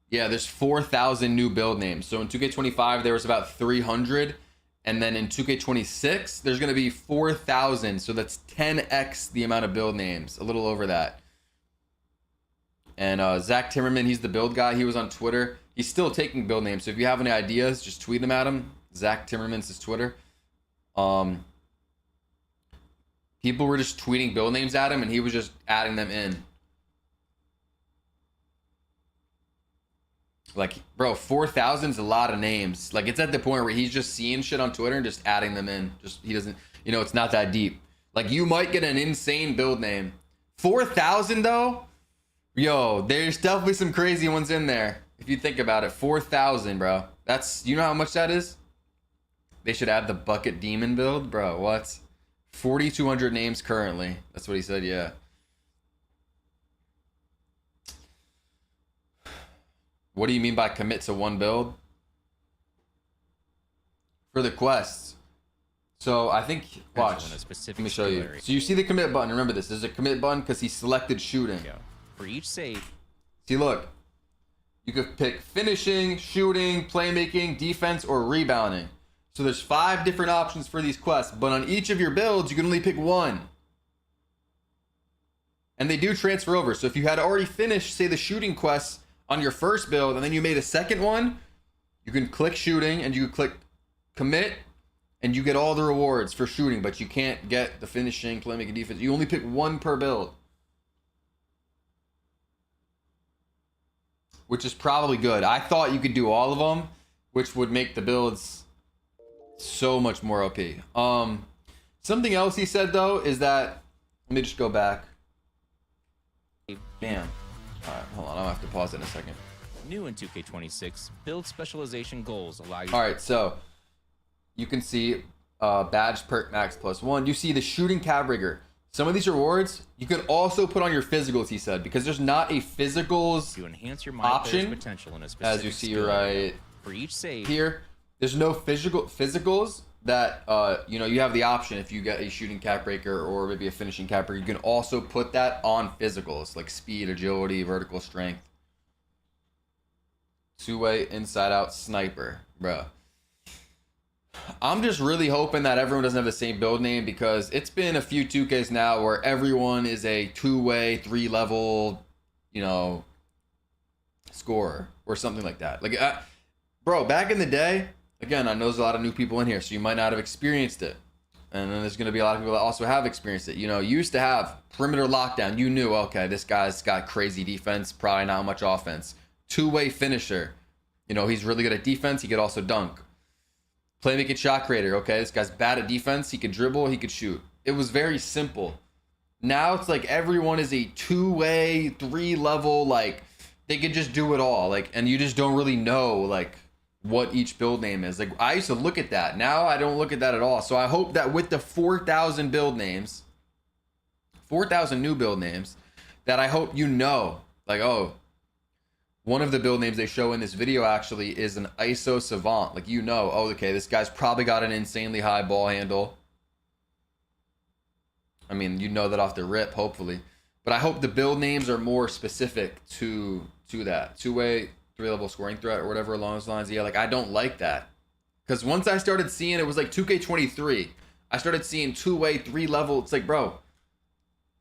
Yeah, there's 4,000 new build names. So in 2K25, there was about 300. And then in 2K26, there's going to be 4,000. So that's 10x the amount of build names. A little over that. And Zach Timmerman, he's the build guy. He was on Twitter. He's still taking build names. So if you have any ideas, just tweet them at him. Zach Timmerman's his Twitter. People were just tweeting build names at him, and he was just adding them in. Like, bro, 4,000 is a lot of names. Like, it's at the point where he's just seeing shit on Twitter and just adding them in. Just, he doesn't, you know, it's not that deep. Like, you might get an insane build name. 4,000 though? Yo, there's definitely some crazy ones in there. If you think about it, 4,000, bro. That's, you know how much that is? They should add the bucket demon build, bro. What? 4,200 names currently. That's what he said. Yeah. What do you mean by commit to one build? For the quests. So I think, watch. Let me show you. So you see the commit button. Remember this. There's a commit button because he selected shooting. For each save. See, look. You could pick finishing, shooting, playmaking, defense, or rebounding. So there's 5 different options for these quests, but on each of your builds, you can only pick one. And they do transfer over. So if you had already finished, say, the shooting quests on your first build, and then you made a second one, you can click shooting, and you can click commit, and you get all the rewards for shooting, but you can't get the finishing, playmaking, defense. You only pick one per build. Which is probably good. I thought you could do all of them, which would make the builds so much more OP. Something else he said, though, is that... Let me just go back. Damn. Alright, hold on. I'll have to pause it in a second. New in 2K26, build specialization goals allow you... Alright, so... You can see badge perk max +1. You see the shooting cab rigger. Some of these rewards, you can also put on your physicals, he said, because there's not a physicals to enhance your option, potential in a specific as you see right for each save. Here, there's no physicals that, you know, you have the option if you get a shooting cap breaker or maybe a finishing cap breaker, you can also put that on physicals, like speed, agility, vertical strength. 2-way inside out sniper, bro. I'm just really hoping that everyone doesn't have the same build name, because it's been a few 2Ks now where everyone is a 2-way, 3-level, you know, scorer or something like that. Like, bro, back in the day, again, I know there's a lot of new people in here, so you might not have experienced it. And then there's going to be a lot of people that also have experienced it. You know, you used to have perimeter lockdown. You knew, okay, this guy's got crazy defense, probably not much offense. 2-way finisher. You know, he's really good at defense. He could also dunk. Playmaking shot creator. Okay, this guy's bad at defense. He could dribble. He could shoot. It was very simple. Now it's like everyone is a 2-way, 3-level, like, they could just do it all. Like, and you just don't really know, like, what each build name is. Like, I used to look at that. Now I don't look at that at all. So I hope that with the 4,000 build names, 4,000 new build names, that I hope you know, like, oh, one of the build names they show in this video actually is an ISO savant. Like, you know, oh, okay, this guy's probably got an insanely high ball handle. I mean, you know that off the rip, hopefully. But I hope the build names are more specific to that. 2-way, 3-level scoring threat or whatever along those lines. Yeah, like, I don't like that. Because once I started seeing, it was like 2K23. I started seeing 2-way, 3-level. It's like, bro,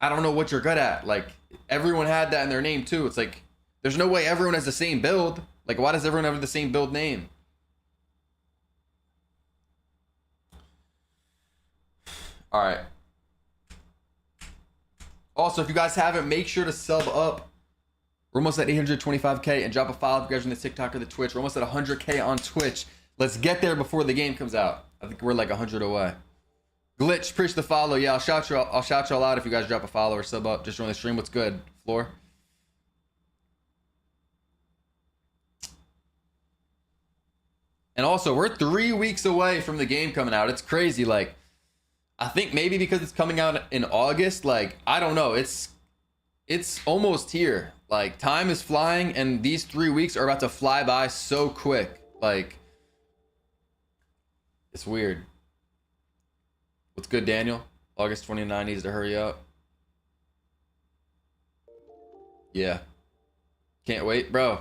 I don't know what you're good at. Like, everyone had that in their name too. It's like, there's no way everyone has the same build. Like, why does everyone have the same build name? All right. Also, if you guys haven't, make sure to sub up. We're almost at 825K, and drop a follow if you guys are on the TikTok or the Twitch. We're almost at 100K on Twitch. Let's get there before the game comes out. I think we're like 100 away. Glitch, appreciate the follow. Yeah, I'll shout y'all out if you guys drop a follow or sub up. Just join the stream. What's good, Floor? And also, we're 3 weeks away from the game coming out. It's crazy. Like, I think maybe because it's coming out in August, like, I don't know. It's almost here. Like, time is flying, and these 3 weeks are about to fly by so quick. Like, it's weird. What's good, Daniel? August 29 needs to hurry up. Yeah. Can't wait, bro.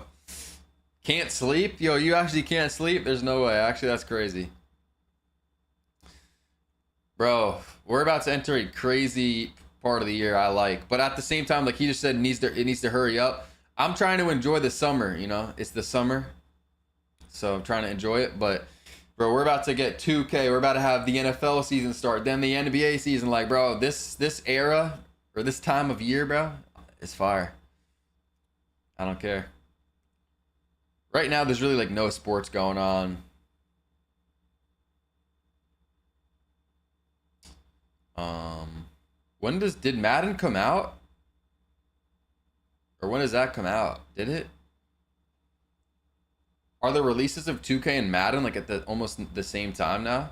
Can't sleep? Yo, you actually can't sleep? There's no way. Actually, that's crazy. Bro, we're about to enter a crazy part of the year I like. But at the same time, like he just said, it needs to hurry up. I'm trying to enjoy the summer, you know? It's the summer. So I'm trying to enjoy it. But, bro, we're about to get 2K. We're about to have the NFL season start. Then the NBA season. Like, bro, this era, or this time of year, bro, is fire. I don't care. Right now, there's really, like, no sports going on. Did Madden come out? Or when does that come out? Did it? Are the releases of 2K and Madden, like, at almost the same time now?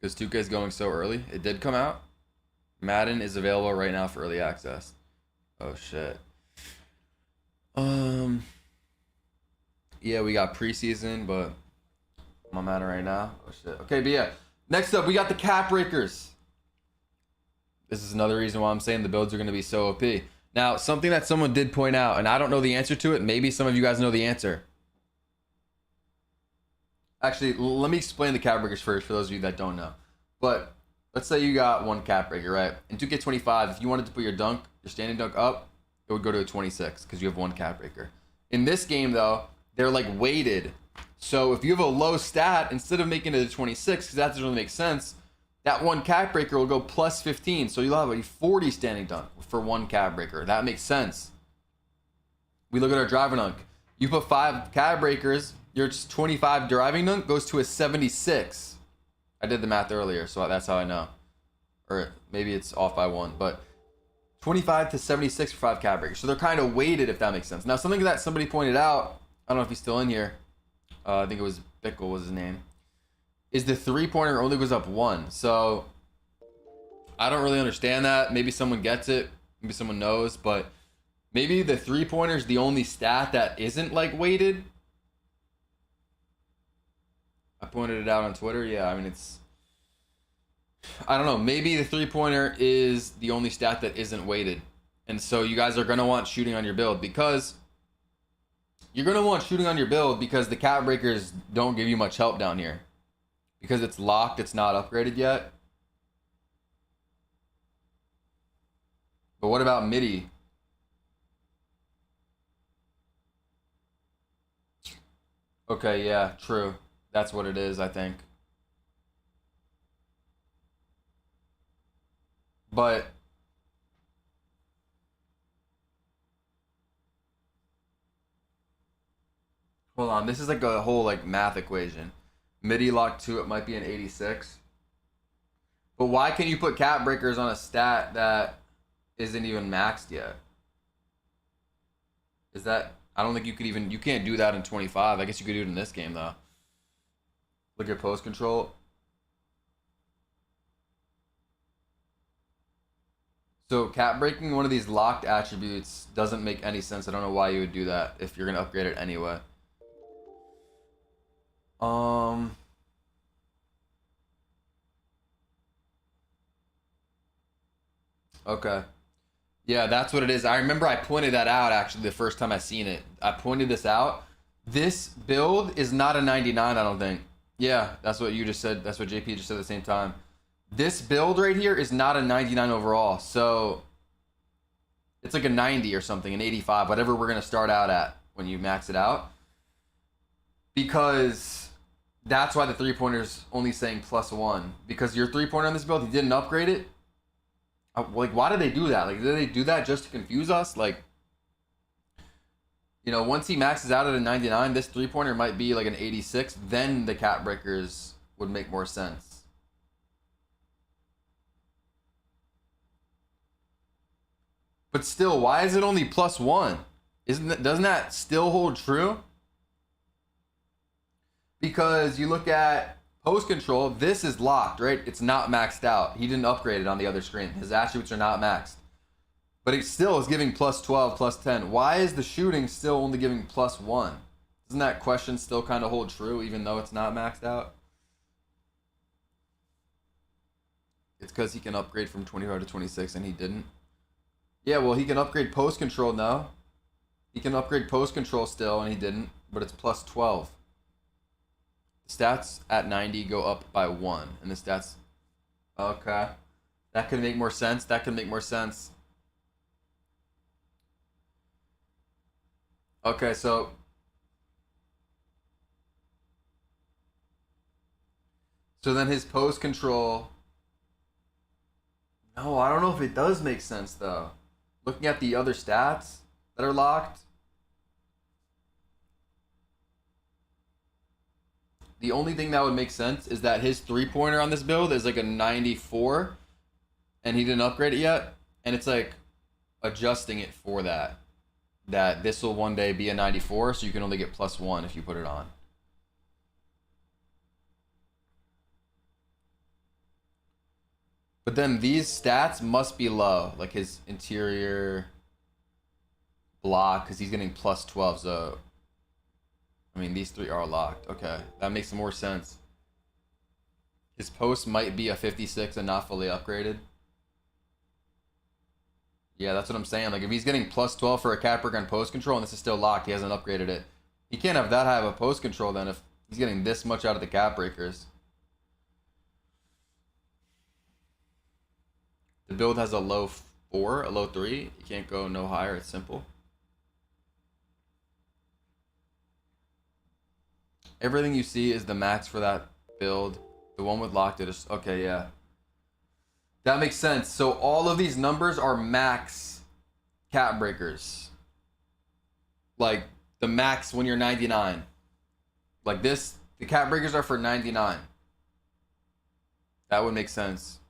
Because 2K is going so early. It did come out. Madden is available right now for early access. Oh, shit. Yeah, we got preseason, but I'm on Madden right now. Oh shit. Okay, but yeah. Next up, we got the cap breakers. This is another reason why I'm saying the builds are going to be so OP. Now, something that someone did point out, and I don't know the answer to it. Maybe some of you guys know the answer. Actually, let me explain the cap breakers first for those of you that don't know. But let's say you got one cap breaker, right? In 2K25, if you wanted to put your standing dunk up, it would go to a 26 because you have one cap breaker. In this game, though, they're like weighted. So if you have a low stat, instead of making it a 26, because that doesn't really make sense, that one cap breaker will go plus 15. So you'll have a 40 standing dunk for one cap breaker. That makes sense. We look at our driver dunk. You put 5 cap breakers, your 25 driving dunk goes to a 76. I did the math earlier, so that's how I know. Or maybe it's off by 1, but 25 to 76 for 5 cap breakers. So they're kind of weighted, if that makes sense. Now, something that somebody pointed out, I don't know if he's still in here. I think it was Bickle was his name. Is the 3-pointer only goes up 1. So I don't really understand that. Maybe someone gets it. Maybe someone knows. But maybe the 3-pointer is the only stat that isn't like weighted. I pointed it out on Twitter. Yeah, I mean, it's... I don't know. Maybe the 3-pointer is the only stat that isn't weighted. And so you guys are going to want shooting on your build because you're going to want shooting on your build because the cap breakers don't give you much help down here. Because it's locked, it's not upgraded yet. But what about midi? Okay, yeah, true. That's what it is, I think. But hold on, this is like a whole like math equation. Midi lock 2, it might be an 86. But why can you put cap breakers on a stat that isn't even maxed yet? Is that, I don't think you could even, you can't do that in 25. I guess you could do it in this game though. Look at post control. So cap breaking one of these locked attributes doesn't make any sense. I don't know why you would do that if you're gonna upgrade it anyway. Okay. Yeah, that's what it is. I remember I pointed that out actually the first time I seen it. I pointed this out. This build is not a 99, I don't think. Yeah, that's what you just said. That's what JP just said at the same time. This build right here is not a 99 overall. So it's like a 90 or something, an 85, whatever we're going to start out at when you max it out. Because that's why the three-pointer's only saying +1. Because your three-pointer on this build, he didn't upgrade it. Like, why did they do that? Like, did they do that just to confuse us? Like, you know, once he maxes out at a 99, this three-pointer might be like an 86. Then the cap breakers would make more sense. But still, why is it only +1? Doesn't that still hold true? Because you look at post control, this is locked, right? It's not maxed out. He didn't upgrade it on the other screen. His attributes are not maxed. But it still is giving +12, +10. Why is the shooting still only giving +1? Doesn't that question still kind of hold true even though it's not maxed out? It's because he can upgrade from 25 to 26 and he didn't. Yeah, well, he can upgrade post control now. He can upgrade post control still and he didn't, but it's +12. Stats at 90 go up by 1, and the stats, okay, that could make more sense. That could make more sense. Okay, so then his post control, no, I don't know if it does make sense though. Looking at the other stats that are locked, the only thing that would make sense is that his three-pointer on this build is like a 94, and he didn't upgrade it yet, and it's like adjusting it for that. That this will one day be a 94, so you can only get +1 if you put it on. But then these stats must be low, like his interior block, because he's getting +12, so I mean, these three are locked. Okay, that makes more sense. His post might be a 56 and not fully upgraded. Yeah, that's what I'm saying. Like, if he's getting +12 for a cap break on post control and this is still locked, he hasn't upgraded it. He can't have that high of a post control then if he's getting this much out of the cap breakers. The build has a low 4, a low 3. You can't go no higher. It's simple. Everything you see is the max for that build. The one with locked it is okay, yeah. That makes sense. So all of these numbers are max cap breakers. Like the max when you're 99. Like this, the cap breakers are for 99. That would make sense.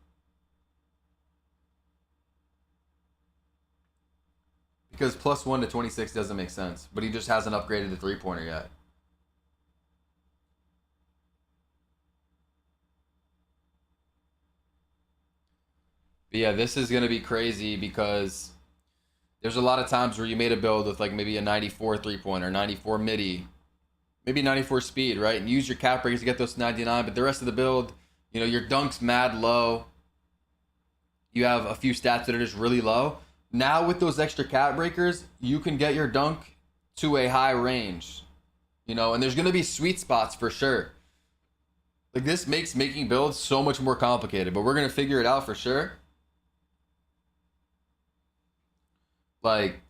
Because +1 to 26 doesn't make sense. But he just hasn't upgraded the three-pointer yet. But yeah, this is going to be crazy because there's a lot of times where you made a build with like maybe a 94 three-pointer, 94 midi, maybe 94 speed, right? And use your cap breakers to get those to 99, but the rest of the build, you know, your dunk's mad low. You have a few stats that are just really low. Now with those extra cap breakers, you can get your dunk to a high range, you know, and there's going to be sweet spots for sure. Like, this makes making builds so much more complicated, but we're going to figure it out for sure. Like,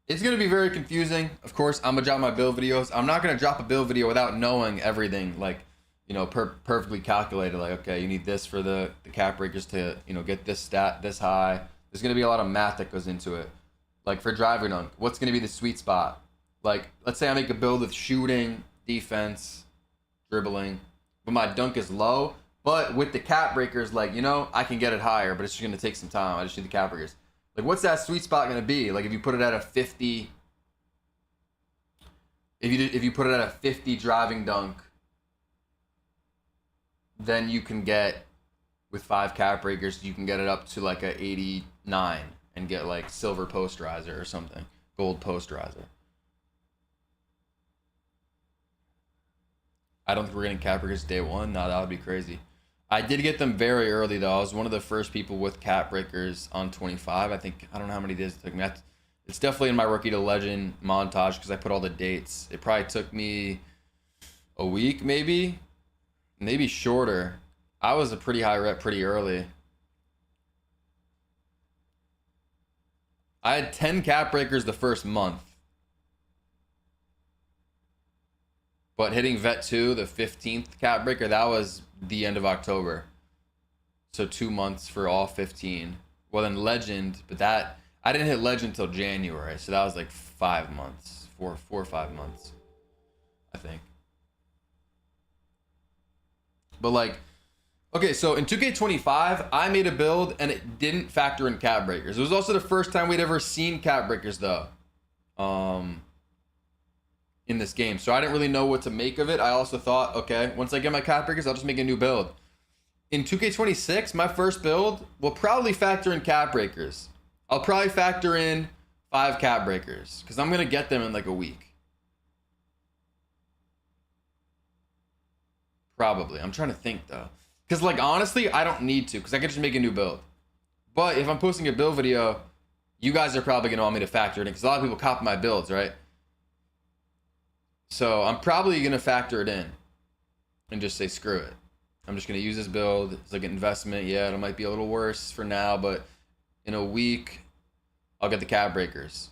it's going to be very confusing. Of course, I'm going to drop my build videos. I'm not going to drop a build video without knowing everything, like, you know, perfectly calculated. Like, okay, you need this for the cap breakers to, you know, get this stat this high. There's going to be a lot of math that goes into it. Like, for driver dunk, what's going to be the sweet spot? Like, let's say I make a build with shooting, defense, dribbling, but my dunk is low. But with the cap breakers, like, you know, I can get it higher, but it's just going to take some time. I just need the cap breakers. Like, what's that sweet spot going to be? Like, if you put it at a 50, if you put it at a 50 driving dunk, then you can get, with 5 cap breakers, you can get it up to like a 89 and get like silver posterizer or something, gold posterizer. I don't think we're getting cap breakers day one. No, that would be crazy. I did get them very early though. I was one of the first people with cap breakers on 25. I think, I don't know how many days it took me. It's definitely in my rookie to legend montage because I put all the dates. It probably took me a week, maybe shorter. I was a pretty high rep pretty early. I had 10 cap breakers the first month. But hitting Vet 2, the 15th cap breaker, that was the end of October. So 2 months for all 15. Well, then Legend, but that, I didn't hit Legend until January. So that was like 5 months, 4 or 5 months, I think. But like, okay, so in 2K25, I made a build and it didn't factor in cap breakers. It was also the first time we'd ever seen cap breakers though. In this game. So I didn't really know what to make of it. I also thought, okay, once I get my cap breakers, I'll just make a new build. In 2K26, my first build will probably factor in cap breakers. I'll probably factor in 5 cap breakers because I'm going to get them in like a week. Probably. I'm trying to think though. Because like, honestly, I don't need to because I can just make a new build. But if I'm posting a build video, you guys are probably going to want me to factor it in because a lot of people copy my builds, right? So I'm probably going to factor it in and just say, screw it. I'm just going to use this build. It's like an investment. Yeah, it might be a little worse for now, but in a week, I'll get the cap breakers.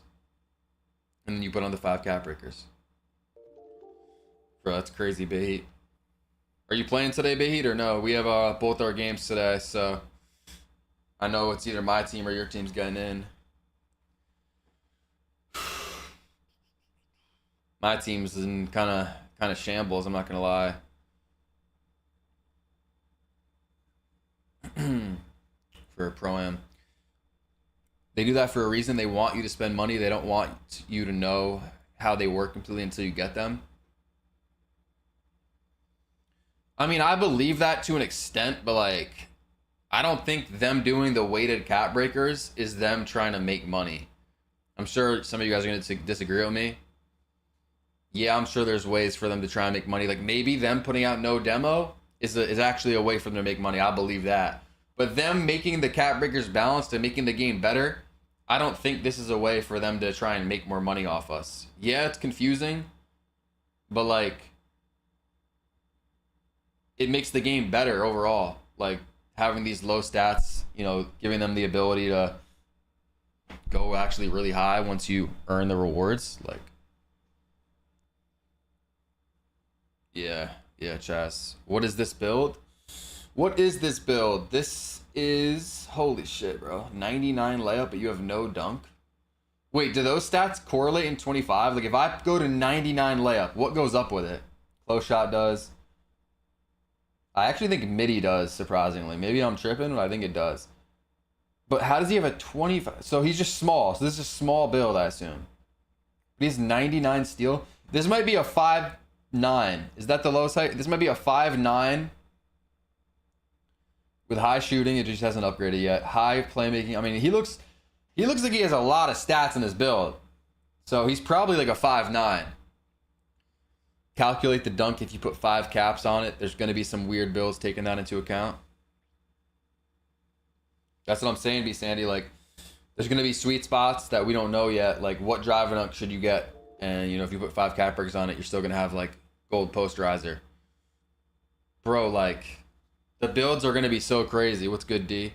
And then you put on the 5 cap breakers. Bro, that's crazy, Behit. Are you playing today, Behit, or no? We have both our games today, so I know it's either my team or your team's getting in. My team's in kind of shambles, I'm not gonna lie. For a pro-am. They do that for a reason. They want you to spend money. They don't want you to know how they work completely until you get them. I mean, I believe that to an extent, but like, I don't think them doing the weighted cap breakers is them trying to make money. I'm sure some of you guys are going to disagree with me. Yeah, I'm sure there's ways for them to try and make money. Like maybe them putting out no demo is actually a way for them to make money. I believe that. But them making the cap breakers balanced and making the game better, I don't think this is a way for them to try and make more money off us. Yeah, it's confusing, but like, it makes the game better overall. Like having these low stats, you know, giving them the ability to go actually really high once you earn the rewards. Like, yeah, Chaz. What is this build? What is this build? This is, holy shit, bro. 99 layup, but you have no dunk. Wait, do those stats correlate in 25? Like if I go to 99 layup, what goes up with it? Close shot does. I actually think midi does, surprisingly. Maybe I'm tripping, but I think it does. But how does he have a 25? So he's just small. So this is a small build, I assume. He's 99 steal. This might be a 5'9". Is that the lowest height? This might be a 5'9". With high shooting, it just hasn't upgraded yet. High playmaking. I mean, he looks like he has a lot of stats in his build. So he's probably like a 5'9". Calculate the dunk if you put 5 caps on it. There's going to be some weird builds taking that into account. That's what I'm saying, B Sandy. Like, There's going to be sweet spots that we don't know yet. Like, what driving dunk should you get? And, you know, if you put 5 cap breakers on it, you're still going to have, like, gold posterizer. Bro, like, the builds are going to be so crazy. What's good, D?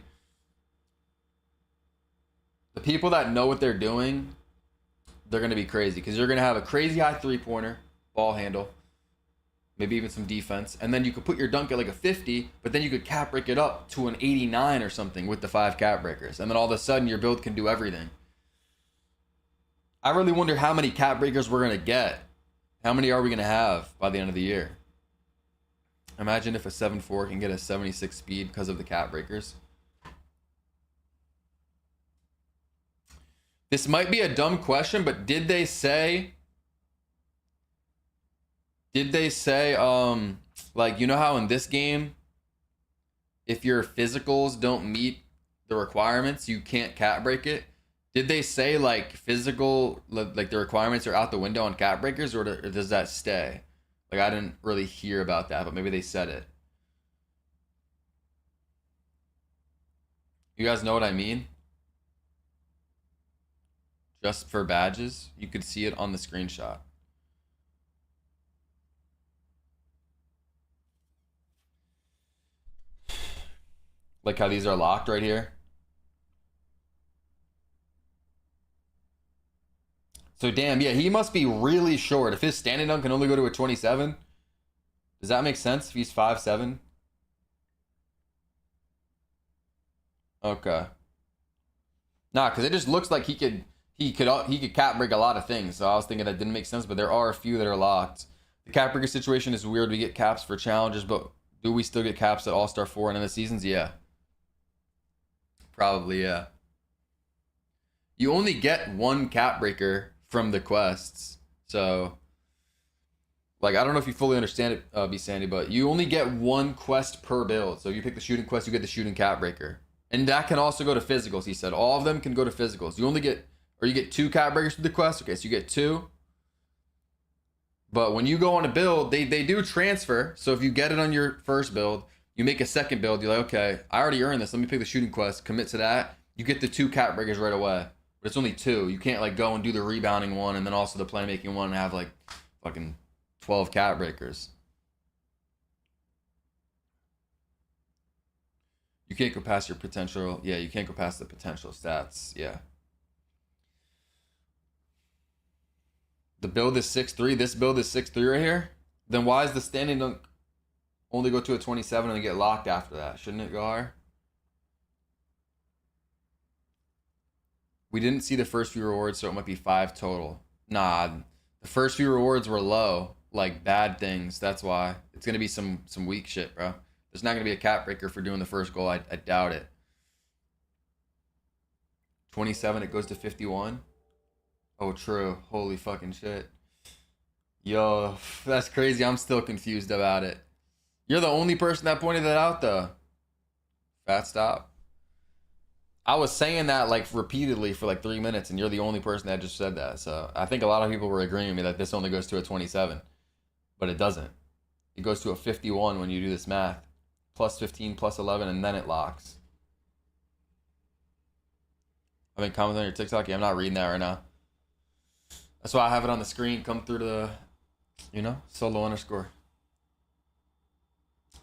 The people that know what they're doing, they're going to be crazy. Because you're going to have a crazy high three-pointer, ball handle, maybe even some defense. And then you could put your dunk at like a 50, but then you could cap break it up to an 89 or something with the 5 cap breakers. And then all of a sudden, your build can do everything. I really wonder how many cap breakers we're going to get. How many are we going to have by the end of the year? Imagine if a 7.4 can get a 76 speed because of the cap breakers. This might be a dumb question, but did they say, like, you know how in this game, if your physicals don't meet the requirements, you can't cap break it? Did they say, like, physical, like, the requirements are out the window on cap breakers, or does that stay? Like, I didn't really hear about that, but maybe they said it. You guys know what I mean? Just for badges, you could see it on the screenshot. Like how these are locked right here. So damn, yeah, he must be really short. If his standing dunk can only go to a 27, does that make sense if he's 5'7"? Okay. Nah, because it just looks like he could cap break a lot of things. So I was thinking that didn't make sense, but there are a few that are locked. The cap breaker situation is weird. We get caps for challenges, but do we still get caps at All-Star 4 and in the seasons? Yeah. Probably, yeah. You only get 1 cap breaker from the quests. So, like, I don't know if you fully understand it, B Sandy, but you only get 1 quest per build. So if you pick the shooting quest, you get the shooting cap breaker. And that can also go to physicals, he said. All of them can go to physicals. You only get, or you get 2 cap breakers for the quest. Okay, so you get 2. But when you go on a build, they do transfer. So if you get it on your first build, you make a second build, you're like, okay, I already earned this. Let me pick the shooting quest, commit to that. You get the 2 cap breakers right away. But it's only 2. You can't like go and do the rebounding one and then also the playmaking one and have like fucking 12 cap breakers. You can't go past your potential. Yeah, you can't go past the potential stats. Yeah. The build is 6'3". This build is 6'3" right here. Then why is the standing dunk only go to a 27 and get locked after that? Shouldn't it go higher? We didn't see the first few rewards, so it might be 5 total. Nah, the first few rewards were low, like bad things. That's why. It's going to be some weak shit, bro. There's not going to be a cap breaker for doing the first goal. I doubt it. 27, it goes to 51. Oh, true. Holy fucking shit. Yo, that's crazy. I'm still confused about it. You're the only person that pointed that out, though. Fat stop. I was saying that like repeatedly for like 3 minutes, and you're the only person that just said that. So I think a lot of people were agreeing with me that this only goes to a 27. But it doesn't. It goes to a 51 when you do this math. Plus 15, plus 11, and then it locks. I mean, comment on your TikTok. Yeah, I'm not reading that right now. That's why I have it on the screen. Come through to the, you know, solo underscore.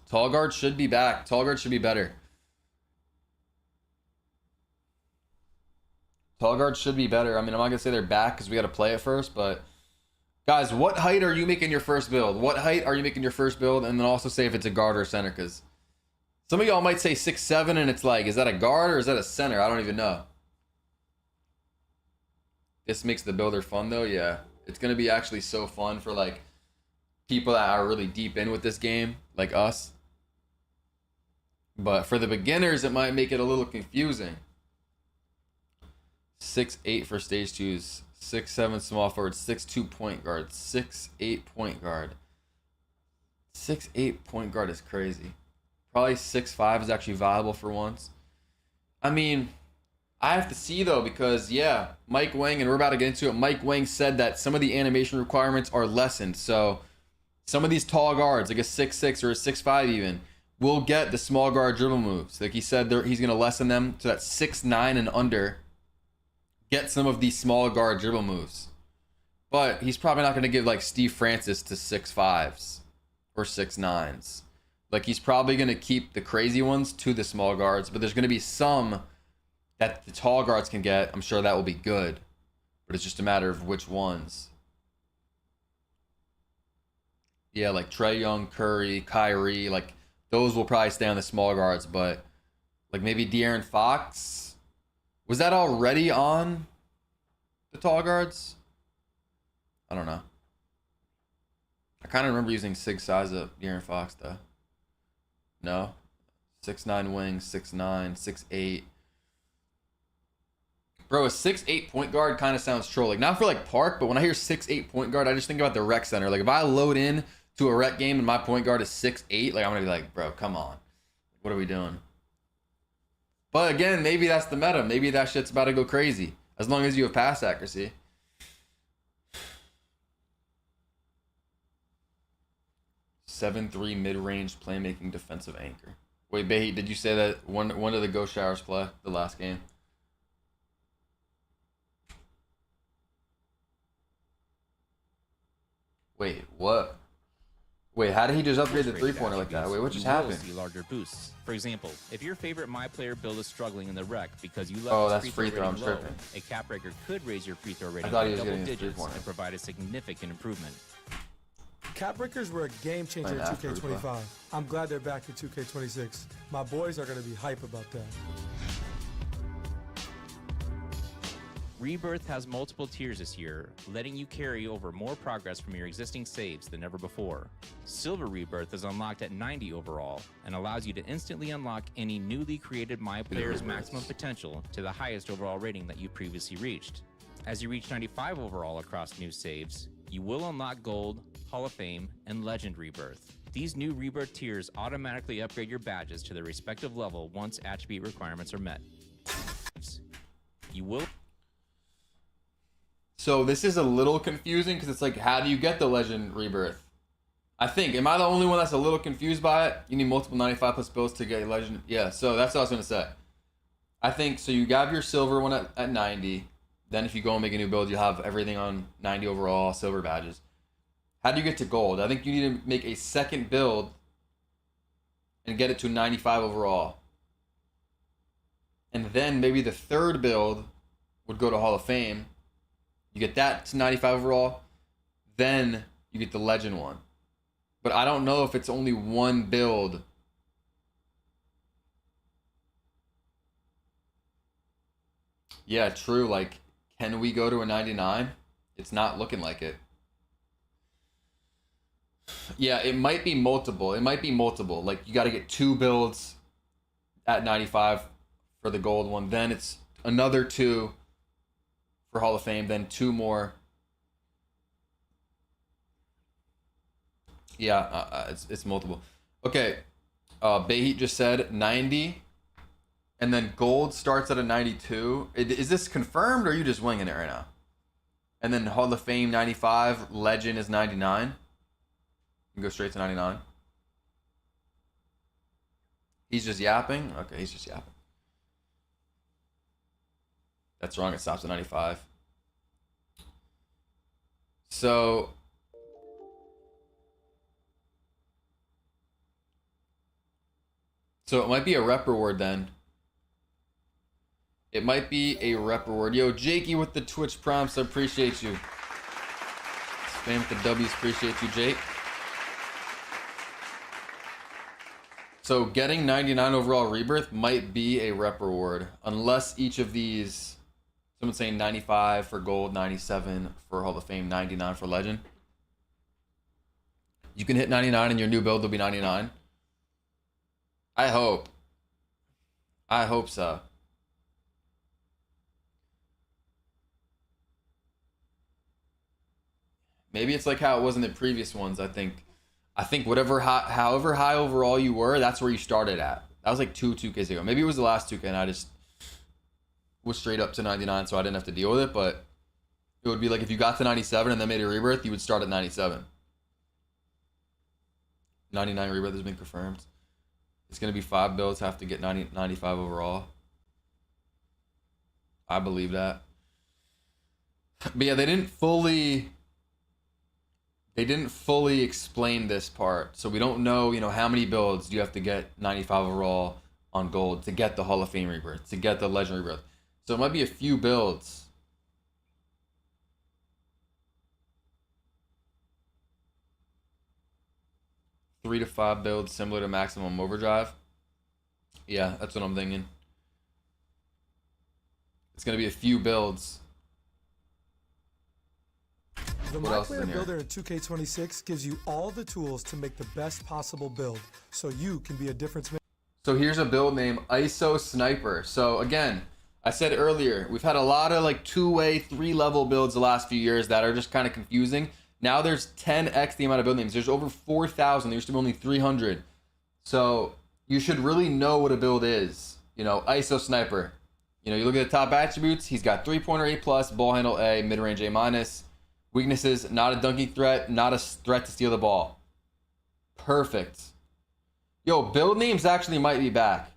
Tall guard should be back. Tall guard should be better. Tall guard should be better. I mean, I'm not going to say they're back because we got to play it first, but guys, what height are you making your first build? What height are you making your first build? And then also say if it's a guard or a center, because some of y'all might say 6'7", and it's like, is that a guard or is that a center? I don't even know. This makes the builder fun though. Yeah, it's gonna be actually so fun for like people that are really deep in with this game, like us. But for the beginners, it might make it a little confusing. 6'8" for stage 2s, 6'7" small forward, 6'2" point guard, 6'8" point guard. 6'8" point guard is crazy. Probably 6'5" is actually viable for once. I mean, I have to see though, because yeah, Mike Wang, and we're about to get into it. Mike Wang said that some of the animation requirements are lessened. So some of these tall guards, like a 6'6" or a 6'5" even, will get the small guard dribble moves. Like he said, he's going to lessen them to that 6'9" and under. get some of these small guard dribble moves. But he's probably not going to give like Steve Francis to 6'5s or 6'9s. Like he's probably going to keep the crazy ones to the small guards, but there's going to be some that the tall guards can get. I'm sure that will be good, but it's just a matter of which ones. Yeah, like Trae Young, Curry, Kyrie, like those will probably stay on the small guards, but like maybe De'Aaron Fox. Was that already on the tall guards? I don't know. I kind of remember using sig size of De'Aaron Fox though. No? 6'9 wing, 6'9, 6'8. Bro, a 6'8 point guard kind of sounds trolling. Not for like Park, but when I hear 6'8 point guard, I just think about the rec center. Like if I load in to a rec game and my point guard is 6'8, like I'm gonna be like, bro, come on. What are we doing? But again, maybe that's the meta. Maybe that shit's about to go crazy. As long as you have pass accuracy. (7'3) mid-range playmaking defensive anchor. Wait, Behi, did you say that when did the Ghost Showers play the last game? Wait, what? Wait, how did he just upgrade the three-pointer like that? Wait, what just happened? See larger boosts. For example, if your favorite Myplayer build is struggling in the rec because you left Oh, his that's free throw. I'm rating low, tripping. a cap breaker could raise your free throw rating thought by he was double getting his digits three-pointer. and provide a significant improvement. Cap breakers were a game changer in Playing after 2K25. I'm glad they're back in 2K26. My boys are going to be hype about that. Rebirth has multiple tiers this year, letting you carry over more progress from your existing saves than ever before. Silver Rebirth is unlocked at 90 overall and allows you to instantly unlock any newly created MyPlayer's maximum potential to the highest overall rating that you previously reached. As you reach 95 overall across new saves, you will unlock Gold, Hall of Fame, and Legend Rebirth. These new Rebirth tiers automatically upgrade your badges to their respective level once attribute requirements are met. You will... So this is a little confusing because it's like, how do you get the Legend Rebirth? I think, am I the only one that's a little confused by it? You need multiple 95 plus builds to get a Legend. Yeah, so that's what I was going to say. I think, so you got your silver one at 90. Then if you go and make a new build, you'll have everything on 90 overall, silver badges. How do you get to gold? I think you need to make a second build and get it to 95 overall. And then maybe the third build would go to Hall of Fame. You get that to 95 overall, then you get the Legend one. But I don't know if it's only one build. Yeah, true. Like, can we go to a 99? It's not looking like it. Yeah, it might be multiple. It might be multiple. Like, you got to get 2 builds at 95 for the gold one. Then it's another 2 for Hall of Fame, then 2 more. Yeah, it's multiple. Okay, Behit just said 90, and then gold starts at a 92. Is this confirmed, or are you just winging it right now? And then Hall of Fame 95, Legend is 99. You can go straight to 99. He's just yapping? Okay, he's just yapping. That's wrong. It stops at 95. So it might be a rep reward then. It might be a rep reward. Yo, Jakey with the Twitch prompts. I appreciate you. Spam with the W's. Appreciate you, Jake. So getting 99 overall rebirth might be a rep reward, unless each of these. Someone's saying 95 for gold, 97 for Hall of Fame, 99 for Legend. You can hit 99 and your new build will be 99. I hope. I hope so. Maybe it's like how it was in the previous ones. I think however high overall you were, that's where you started at. That was like 2Ks ago. Maybe it was the last 2K and I just was straight up to 99, so I didn't have to deal with it. But it would be like if you got to 97 and then made a rebirth, you would start at 97. 99 rebirth has been confirmed. It's going to be 5 builds, have to get 95 overall. I believe that. But yeah, they didn't fully explain this part. So we don't know, how many builds do you have to get 95 overall on gold to get the Hall of Fame rebirth, to get the Legend rebirth. So it might be a few builds. Three to 5 builds similar to Maximum Overdrive. Yeah, that's what I'm thinking. It's going to be a few builds. The What else is in MyPlayer here? Builder in 2K26 gives you all the tools to make the best possible build, so you can be a difference maker. So here's a build name, ISO Sniper. So again, I said earlier, we've had a lot of like 2-way, 3-level builds the last few years that are just kind of confusing. Now there's 10x the amount of build names. There's over 4,000. There used to be only 300. So you should really know what a build is. ISO Sniper. You look at the top attributes. He's got 3-pointer A+, ball handle A, mid-range A-. Weaknesses, not a dunking threat, not a threat to steal the ball. Perfect. Yo, build names actually might be back.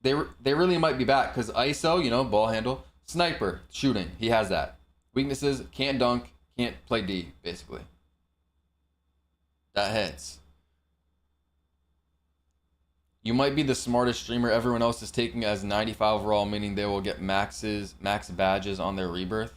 They really might be back because ISO, ball handle, sniper, shooting. He has that. Weaknesses, can't dunk, can't play D, basically. That hits. You might be the smartest streamer everyone else is taking as 95 overall, meaning they will get max badges on their rebirth.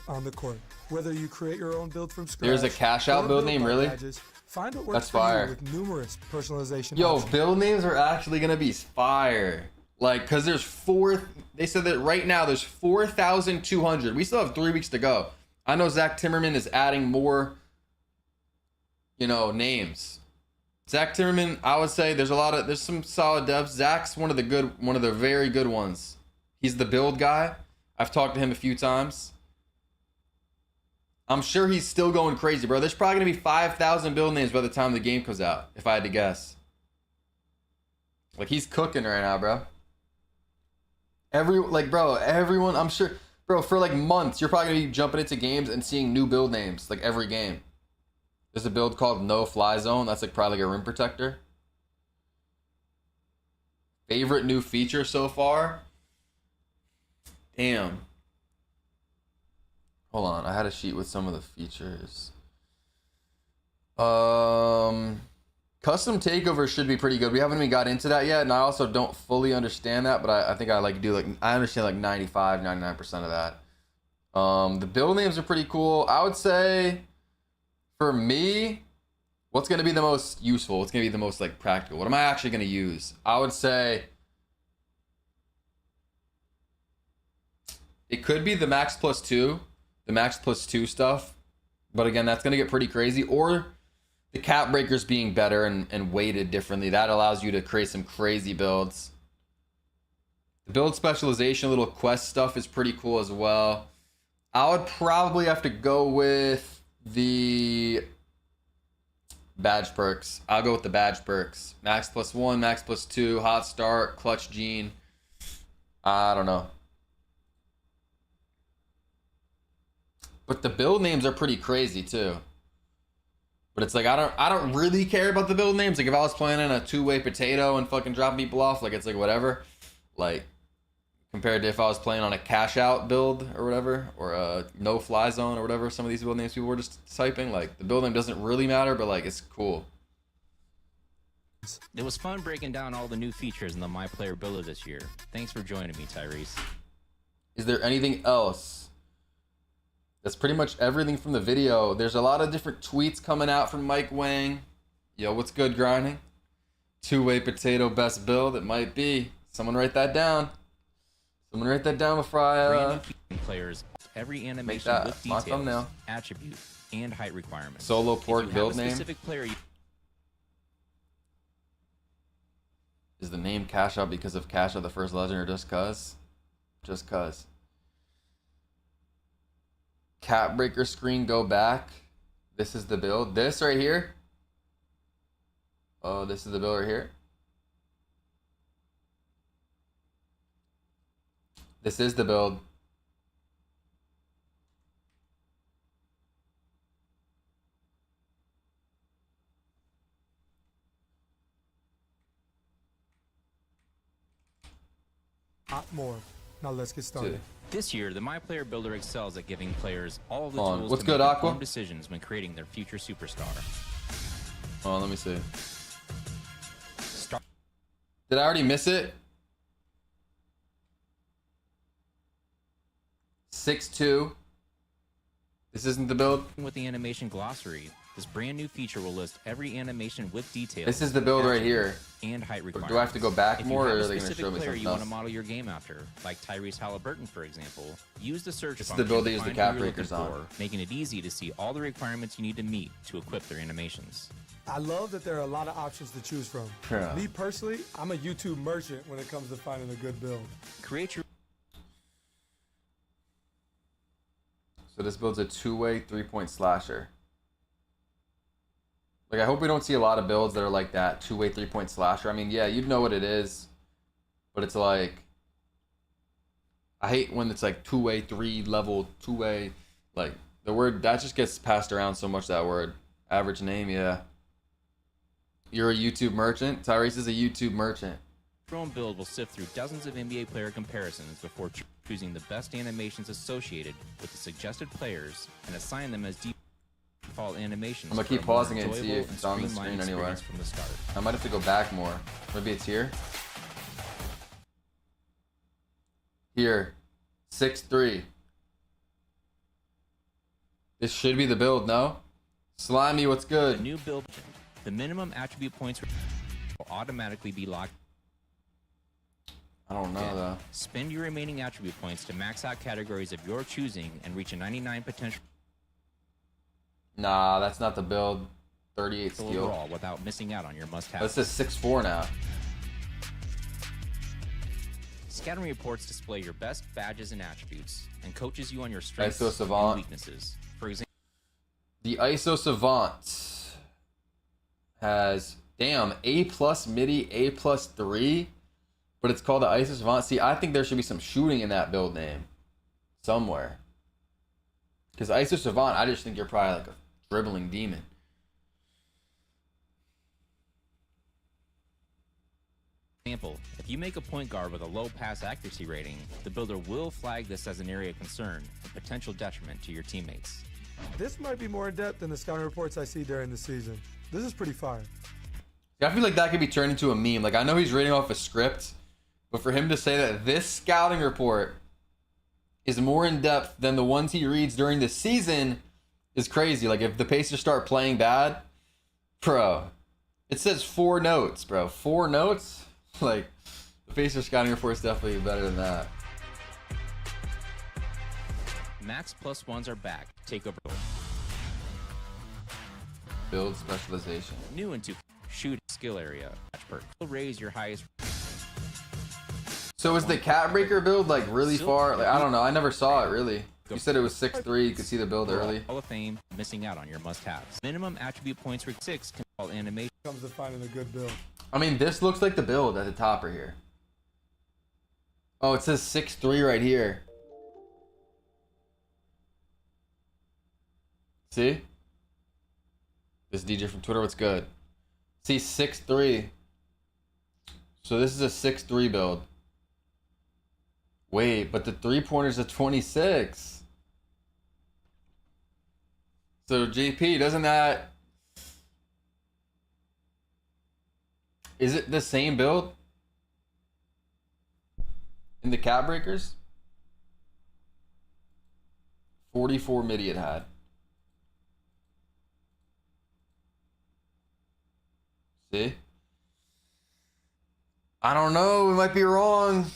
On the court. Whether you create your own build from scratch. There's a cash out or build name, by really? badges, find what works That's for fire. you with numerous personalization Yo, options. build names are actually gonna be fire. Like, cause there's they said that right now there's 4,200. We still have 3 weeks to go. I know Zach Timmerman is adding more, names. Zach Timmerman, I would say there's some solid devs. Zach's one of the very good ones. He's the build guy. I've talked to him a few times. I'm sure he's still going crazy, bro. There's probably gonna be 5,000 build names by the time the game comes out, if I had to guess. Like, he's cooking right now, bro. Everyone, I'm sure, bro, for like months, you're probably gonna be jumping into games and seeing new build names, like every game. There's a build called No Fly Zone. That's like probably like a rim protector. Favorite new feature so far? Damn. Hold on, I had a sheet with some of the features. Custom takeovers should be pretty good. We haven't even got into that yet, and I also don't fully understand that, but I think I understand like 95, 99% of that. The build names are pretty cool. I would say, for me, what's gonna be the most useful? What's gonna be the most like practical? What am I actually gonna use? I would say it could be the max plus 2. The max plus 2 stuff, but again, that's gonna get pretty crazy. Or the cap breakers being better and weighted differently. That allows you to create some crazy builds. The build specialization, little quest stuff is pretty cool as well. I would probably have to go with the badge perks. I'll go with the badge perks. Max plus 1, max plus 2, hot start, clutch gene. I don't know. But the build names are pretty crazy too. But it's like I don't really care about the build names. Like, if I was playing in a 2-way potato and fucking dropping people off, like, it's like whatever. Like, compared to if I was playing on a cash out build or whatever, or a no fly zone or whatever some of these build names people were just typing, like, the build name doesn't really matter, but like, it's cool. It was fun breaking down all the new features in the MyPlayer Builder this year. Thanks for joining me, Tyrese. Is there anything else? That's pretty much everything from the video. There's a lot of different tweets coming out from Mike Wang. Yo, what's good, grinding? 2-way potato best build. It might be. Someone write that down. Someone write that down before I Random players, every animation that with my details, thumbnail. attribute, and height requirements. Solo If pork you build have a name. specific player Is the name Cash Out because of Cash Out the first legend, or just cuz? Just cuz. Cap breaker screen, go back. This is the build. This right here. Oh, this is the build right here. This is the build. more. Now let's get started. This year, the MyPlayer Builder excels at giving players all the Hold on. tools What's to good, make Aqua? informed decisions when creating their future superstar. Oh, let me see. Start Did I already miss it? 6'2". This isn't the build. with the animation glossary. This brand new feature will list every animation with details. This is the build right here. And height requirements. Do I have to go back If more, you or have are they a going to specific show me player something you want else? to model your game after, like Tyrese Halliburton, for example, use the search This is the function build to they use the find cap who you're breakers looking on. for, making it easy to see all the requirements you need to meet to equip their animations. I love that there are a lot of options to choose from. Yeah. Me personally, I'm a YouTube merchant when it comes to finding a good build. Create your So this build's a two-way three-point slasher. Like, I hope we don't see a lot of builds that are like that, two-way three-point slasher. I mean, yeah, you'd know what it is, but it's like, I hate when it's like two-way, three-level, two-way. Like, the word, that just gets passed around so much, that word. Average name, yeah. You're a YouTube merchant? Tyrese is a YouTube merchant. own build will sift through dozens of NBA player comparisons before choosing the best animations associated with the suggested players and assign them as default animations. I'm gonna keep for a more pausing it and see enjoyable if it's on the streamlined screen anywhere. experience from the start. I might have to go back more. Maybe it's here. Here. 6'3". This should be the build, no? Slimy, what's The good? new build, the minimum attribute points will automatically be locked I don't know, in. though. Spend your remaining attribute points to max out categories of your choosing and reach a 99 potential Nah, that's not the build. 38 skill. overall without missing out on your must-haves. This is 6'4" now. Scattering reports display your best badges and attributes and coaches you on your strengths ISO Savant. and weaknesses. For example, The ISO Savant has, damn, A+ MIDI, A+ 3, but it's called the ISO Savant. See, I think there should be some shooting in that build name somewhere. Because ISO Savant, I just think you're probably like a dribbling demon. if you make a point guard with a low pass accuracy rating, the builder will flag this as an area of concern and potential detriment to your teammates. This might be more in depth than the scouting reports I see during the season. This is pretty fire. I feel like that could be turned into a meme. Like, I know he's reading off a script, but for him to say that this scouting report is more in depth than the ones he reads during the season is crazy. Like, if the Pacers start playing bad, bro, it says 4 notes, bro. 4 notes? Like, the Pacers scouting report is definitely better than that. Max +1s are back. Take over. Build specialization. New into shoot skill area. Perk will raise your highest. So is the cat breaker build like really far? Like, I don't know. I never saw it really. You said it was 6'3". You could see the build early. Hall of Fame, missing out on your must-haves. Minimum attribute points for 6 can call animation. Comes to finding a good build. I mean, this looks like the build at the top right here. Oh, it says 6'3" right here. See? This DJ from Twitter, what's good? See, 6'3". So this is a 6'3" build. Wait, but the three-pointer's a 26. So JP, doesn't that... Is it the same build? In the cat breakers? 44 MIDI it had. See? I don't know, we might be wrong.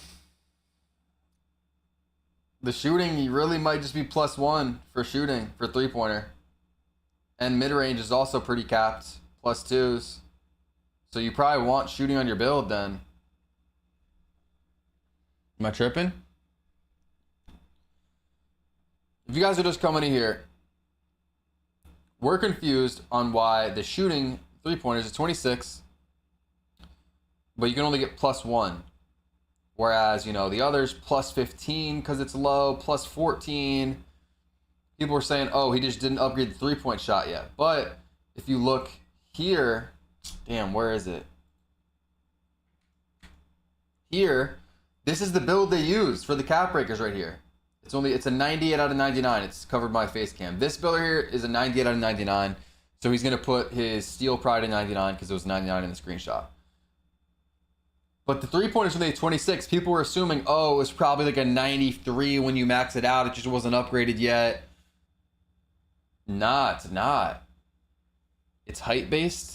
The shooting, you really might just be +1 for shooting for three-pointer. And mid-range is also pretty capped, +2s. So you probably want shooting on your build then. Am I tripping? If you guys are just coming in here, we're confused on why the shooting three-pointers is 26, but you can only get +1. Whereas, you know, the others +15 because it's low, +14. People were saying, oh, he just didn't upgrade the three-point shot yet. But if you look here, damn, where is it? Here, This is the build they use for the cap breakers right here. It's a 98 out of 99. It's covered by face cam. This builder here is a 98 out of 99. So he's gonna put his Steel Pride in 99 because it was 99 in the screenshot. But the 3-pointers from the 26, people were assuming, oh, it was probably like a 93 when you max it out. It just wasn't upgraded yet. Nah, it's not. It's height based.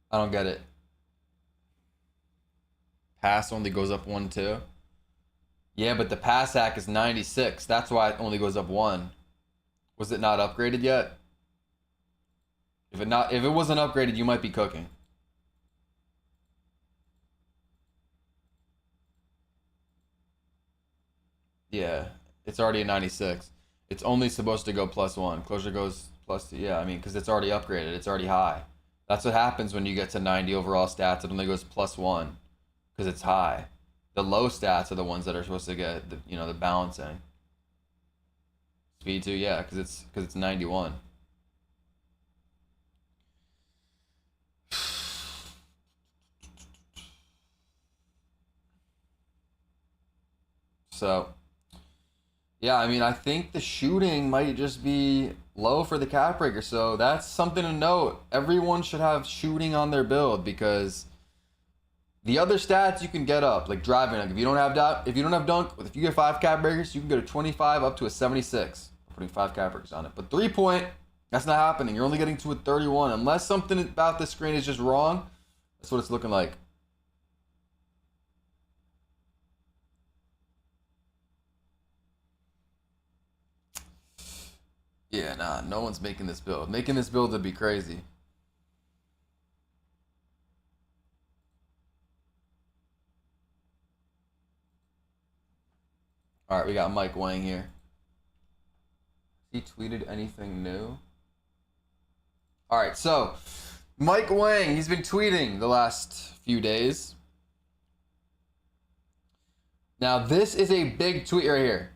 I don't get it. Pass only goes up 1, 2. Yeah, but the pass hack is 96. That's why it only goes up 1. Was it not upgraded yet? If it wasn't upgraded, you might be cooking. Yeah, it's already a 96. It's only supposed to go +1. Closure goes +2. Yeah, I mean, because it's already upgraded. It's already high. That's what happens when you get to 90 overall stats. It only goes +1 because it's high. The low stats are the ones that are supposed to get the balancing. Speed 2, yeah, because it's 91. So, yeah, I mean, I think the shooting might just be low for the cap breaker. So that's something to note. Everyone should have shooting on their build because the other stats you can get up, like driving dunk. If you don't have dunk, if you get 5 cap breakers, you can go to 25 up to a 76. I'm putting 5 cap breakers on it. But 3-point, that's not happening. You're only getting to a 31. Unless something about the screen is just wrong, that's what it's looking like. Yeah, nah, no one's making this build. Making this build would be crazy. All right, we got Mike Wang here. He tweeted anything new? All right, so Mike Wang, he's been tweeting the last few days. Now, this is a big tweet right here.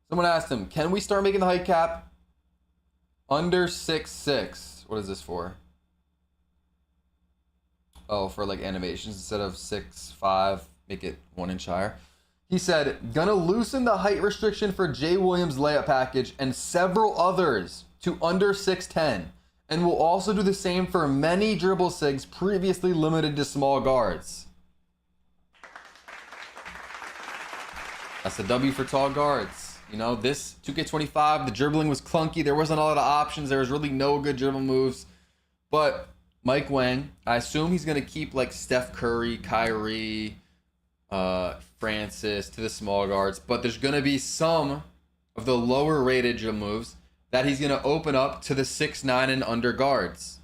Someone asked him, can we start making the height cap under 6'6"? What is this for? Oh, for like animations instead of 6'5", make it 1 inch higher. He said, gonna loosen the height restriction for Jay Williams layup package and several others to under 6'10", and will also do the same for many dribble sigs previously limited to small guards. That's a W for tall guards. You know, this 2K25, the dribbling was clunky. There wasn't a lot of options. There was really no good dribble moves. But Mike Wang, I assume he's going to keep like Steph Curry, Kyrie, Francis to the small guards. But there's going to be some of the lower rated dribble moves that he's going to open up to the 6'9" and under guards.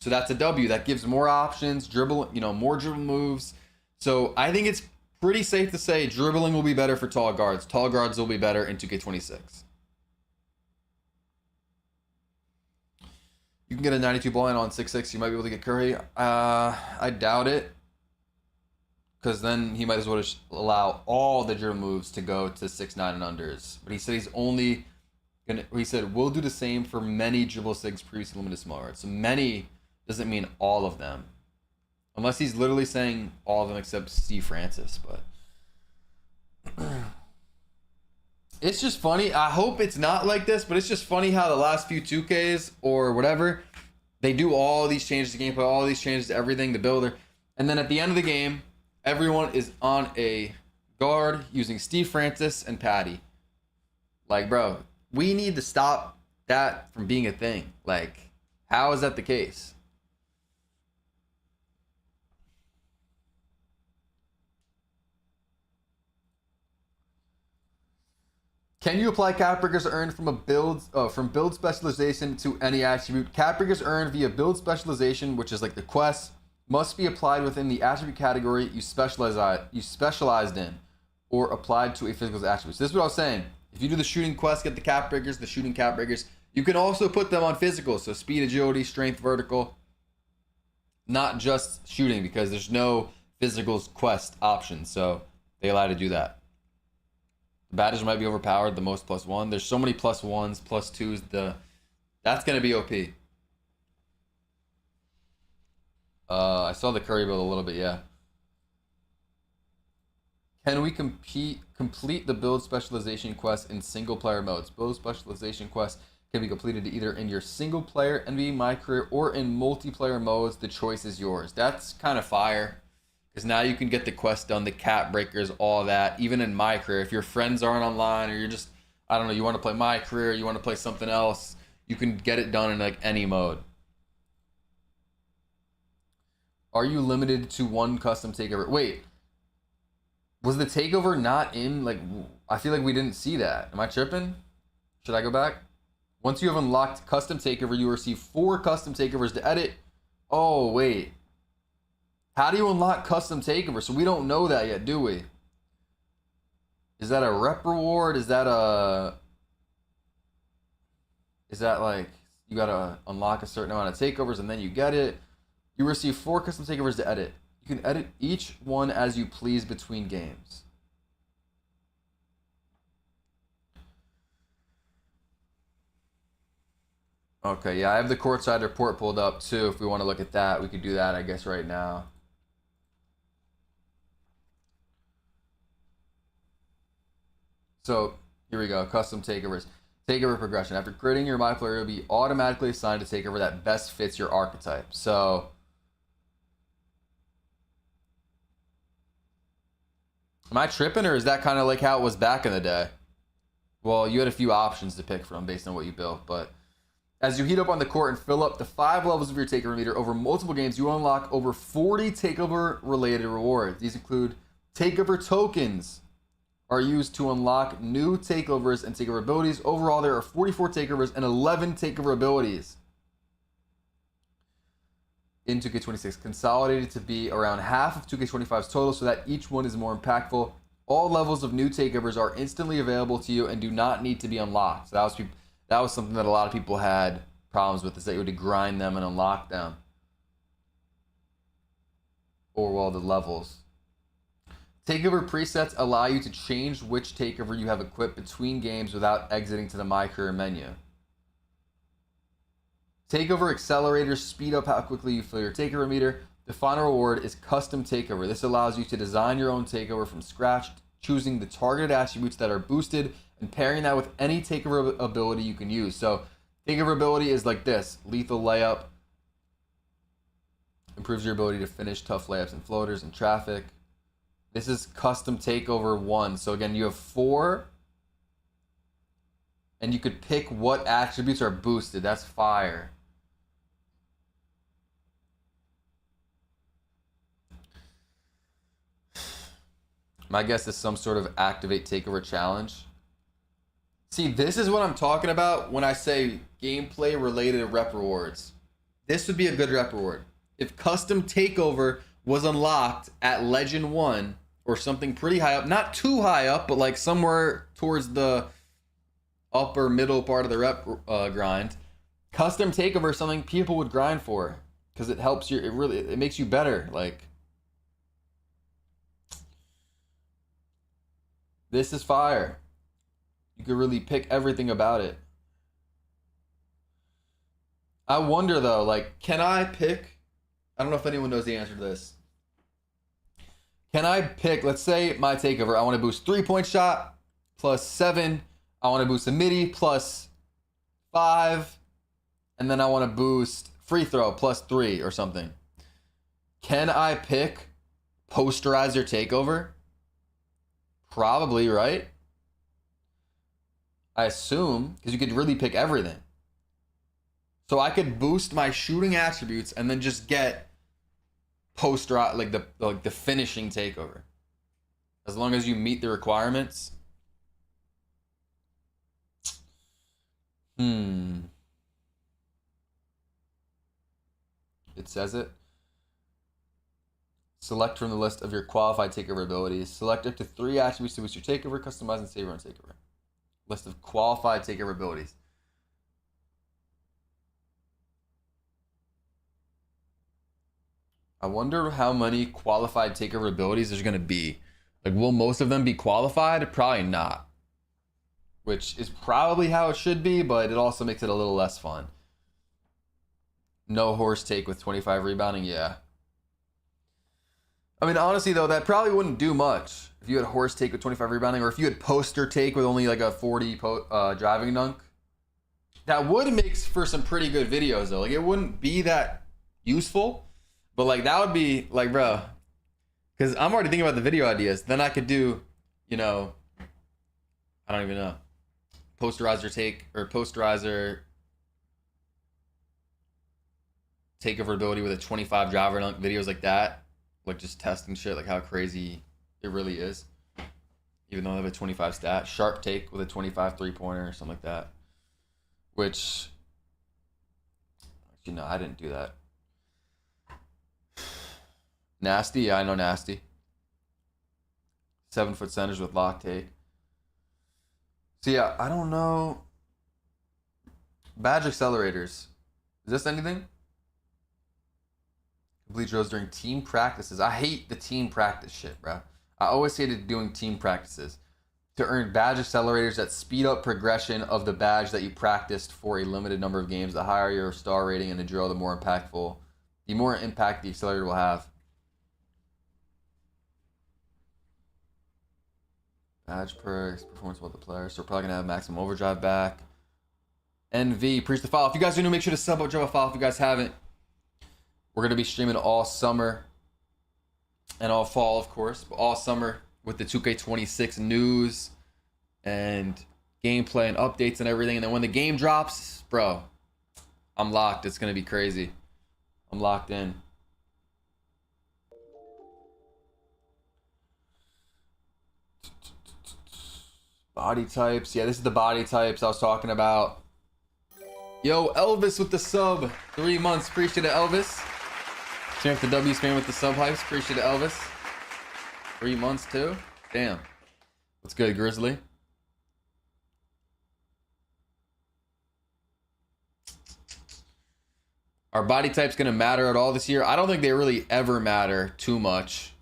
So that's a W. That gives more options, more dribble moves. So I think it's pretty safe to say dribbling will be better for tall guards. Tall guards will be better in 2K26. You can get a 92 ball in on 6'6". You might be able to get Curry. I doubt it. Because then he might as well just allow all the dribble moves to go to 6'9" and unders. But he said he's only gonna. He said we'll do the same for many dribble sigs previously limited small guards. So many doesn't mean all of them. Unless he's literally saying all of them except Steve Francis, but it's just funny. I hope it's not like this, but it's just funny how the last few 2Ks or whatever, they do all these changes to gameplay, all these changes to everything, the builder, and then at the end of the game, everyone is on a guard using Steve Francis and Patty. Like, bro, we need to stop that from being a thing. Like, how is that the case? Can you apply cap breakers earned from build specialization to any attribute? Cap breakers earned via build specialization, which is like the quest, must be applied within the attribute category you specialized in, or applied to a physical attribute. So this is what I was saying. If you do the shooting quest, get the cap breakers, the shooting cap breakers, you can also put them on physical. So speed, agility, strength, vertical, not just shooting, because there's no physicals quest option. So they allow you to do that. The badges might be overpowered, the most +1. There's so many +1s, +2s. That's going to be OP. I saw the Curry build a little bit, yeah. Can we complete the build specialization quest in single player modes? Build specialization quests can be completed either in your single player NBA My Career or in multiplayer modes. The choice is yours. That's kind of fire. Because now you can get the quest done, the cap breakers, all that. Even in My Career, if your friends aren't online or you're just, I don't know, you want to play My Career, you want to play something else, you can get it done in like any mode. Are you limited to one custom takeover? Wait, was the takeover not in, like, I feel like we didn't see that. Am I tripping? Should I go back? Once you have unlocked custom takeover, you receive 4 custom takeovers to edit. Oh, wait. How do you unlock custom takeover? So we don't know that yet, do we? Is that a rep reward? Is that like you gotta unlock a certain amount of takeovers and then you get it? You receive 4 custom takeovers to edit. You can edit each one as you please between games. Okay, yeah, I have the courtside report pulled up too. If we want to look at that, we could do that, I guess, right now. So here we go, custom takeovers. Takeover progression. After creating your Myplayer, you'll be automatically assigned a takeover that best fits your archetype. So am I tripping, or is that kind of like how it was back in the day? Well, you had a few options to pick from based on what you built, but as you heat up on the court and fill up the 5 levels of your takeover meter over multiple games, you unlock over 40 takeover-related rewards. These include takeover tokens, are used to unlock new takeovers and takeover abilities. Overall, there are 44 takeovers and 11 takeover abilities in 2K26, consolidated to be around half of 2K25's total so that each one is more impactful. All levels of new takeovers are instantly available to you and do not need to be unlocked. So that was something that a lot of people had problems with, is that you had to grind them and unlock them. Or, well, the levels. Takeover presets allow you to change which takeover you have equipped between games without exiting to the My Career menu. Takeover accelerators speed up how quickly you fill your takeover meter. The final reward is custom takeover. This allows you to design your own takeover from scratch, choosing the targeted attributes that are boosted and pairing that with any takeover ability you can use. So takeover ability is like this: lethal layup, improves your ability to finish tough layups and floaters and traffic. This is custom takeover 1. So again, you have 4 and you could pick what attributes are boosted. That's fire. My guess is some sort of activate takeover challenge. See, this is what I'm talking about when I say gameplay related rep rewards. This would be a good rep reward. If custom takeover was unlocked at Legend 1 or something pretty high up, not too high up, but like somewhere towards the upper middle part of the rep grind, custom takeover is something people would grind for because it helps you. It makes you better. Like, this is fire. You could really pick everything about it. I wonder though, like, can I pick? I don't know if anyone knows the answer to this. Can I pick, let's say my takeover, I want to boost 3-point shot plus 7. I want to boost a midi plus 5. And then I want to boost free throw plus 3 or something. Can I pick posterizer takeover? Probably, right? I assume, because you could really pick everything. So I could boost my shooting attributes and then just get poster, like the finishing takeover, as long as you meet the requirements. It says it. Select from the list of your qualified takeover abilities. Select up to 3 attributes to boost your takeover, customize and save your own takeover. List of qualified takeover abilities. I wonder how many qualified takeover abilities there's going to be. Like, will most of them be qualified? Probably not. Which is probably how it should be, but it also makes it a little less fun. No horse take with 25 rebounding, yeah. I mean, honestly though, that probably wouldn't do much if you had horse take with 25 rebounding, or if you had poster take with only like a 40 driving dunk. That would make for some pretty good videos though. Like, it wouldn't be that useful, but like that would be like, bro, because I'm already thinking about the video ideas. Then I could do, you know, I don't even know, posterizer take or posterizer takeover ability with a 25 driver dunk, videos like that, like just testing shit, like how crazy it really is, even though I have a 25 stat. Sharp take with a 25 3-pointer or something like that, which actually no, I didn't do that. Nasty, yeah, I know Nasty. 7-foot centers with lock take. So yeah, I don't know. Badge accelerators. Is this anything? Complete drills during team practices. I hate the team practice shit, bro. I always hated doing team practices. To earn badge accelerators that speed up progression of the badge that you practiced for a limited number of games. The higher your star rating in the drill, the more impact the accelerator will have. Badge perks, performance multiplier. So we're probably gonna have maximum overdrive back. NV, preach the file. If you guys are new, make sure to sub up, drop a file if you guys haven't. We're gonna be streaming all summer and all fall, of course, but all summer with the 2K26 news and gameplay and updates and everything. And then when the game drops, bro, I'm locked. It's gonna be crazy. I'm locked in. Body types. Yeah, this is the body types I was talking about. Yo, Elvis with the sub. 3 months. Appreciate it, Elvis. Champ the W spam with the sub hypes. Appreciate it, Elvis. 3 months too? Damn. What's good, Grizzly? Are body types going to matter at all this year? I don't think they really ever matter too much,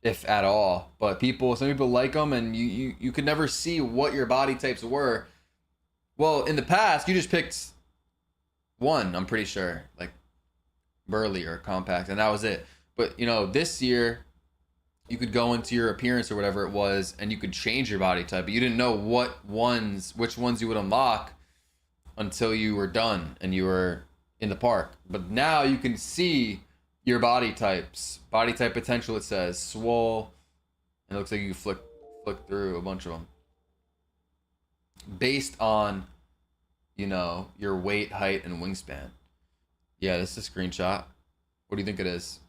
if at all. But some people like them, and you could never see what your body types were. Well, in the past, you just picked one, I'm pretty sure, like burly or compact, and that was it. But you know, this year you could go into your appearance or whatever it was, and you could change your body type, but you didn't know which ones you would unlock until you were done and you were in the park. But now you can see your body types, body type potential. It says swole, and it looks like you can flick through a bunch of them based on, you know, your weight, height, and wingspan. Yeah, this is a screenshot. What do you think it is?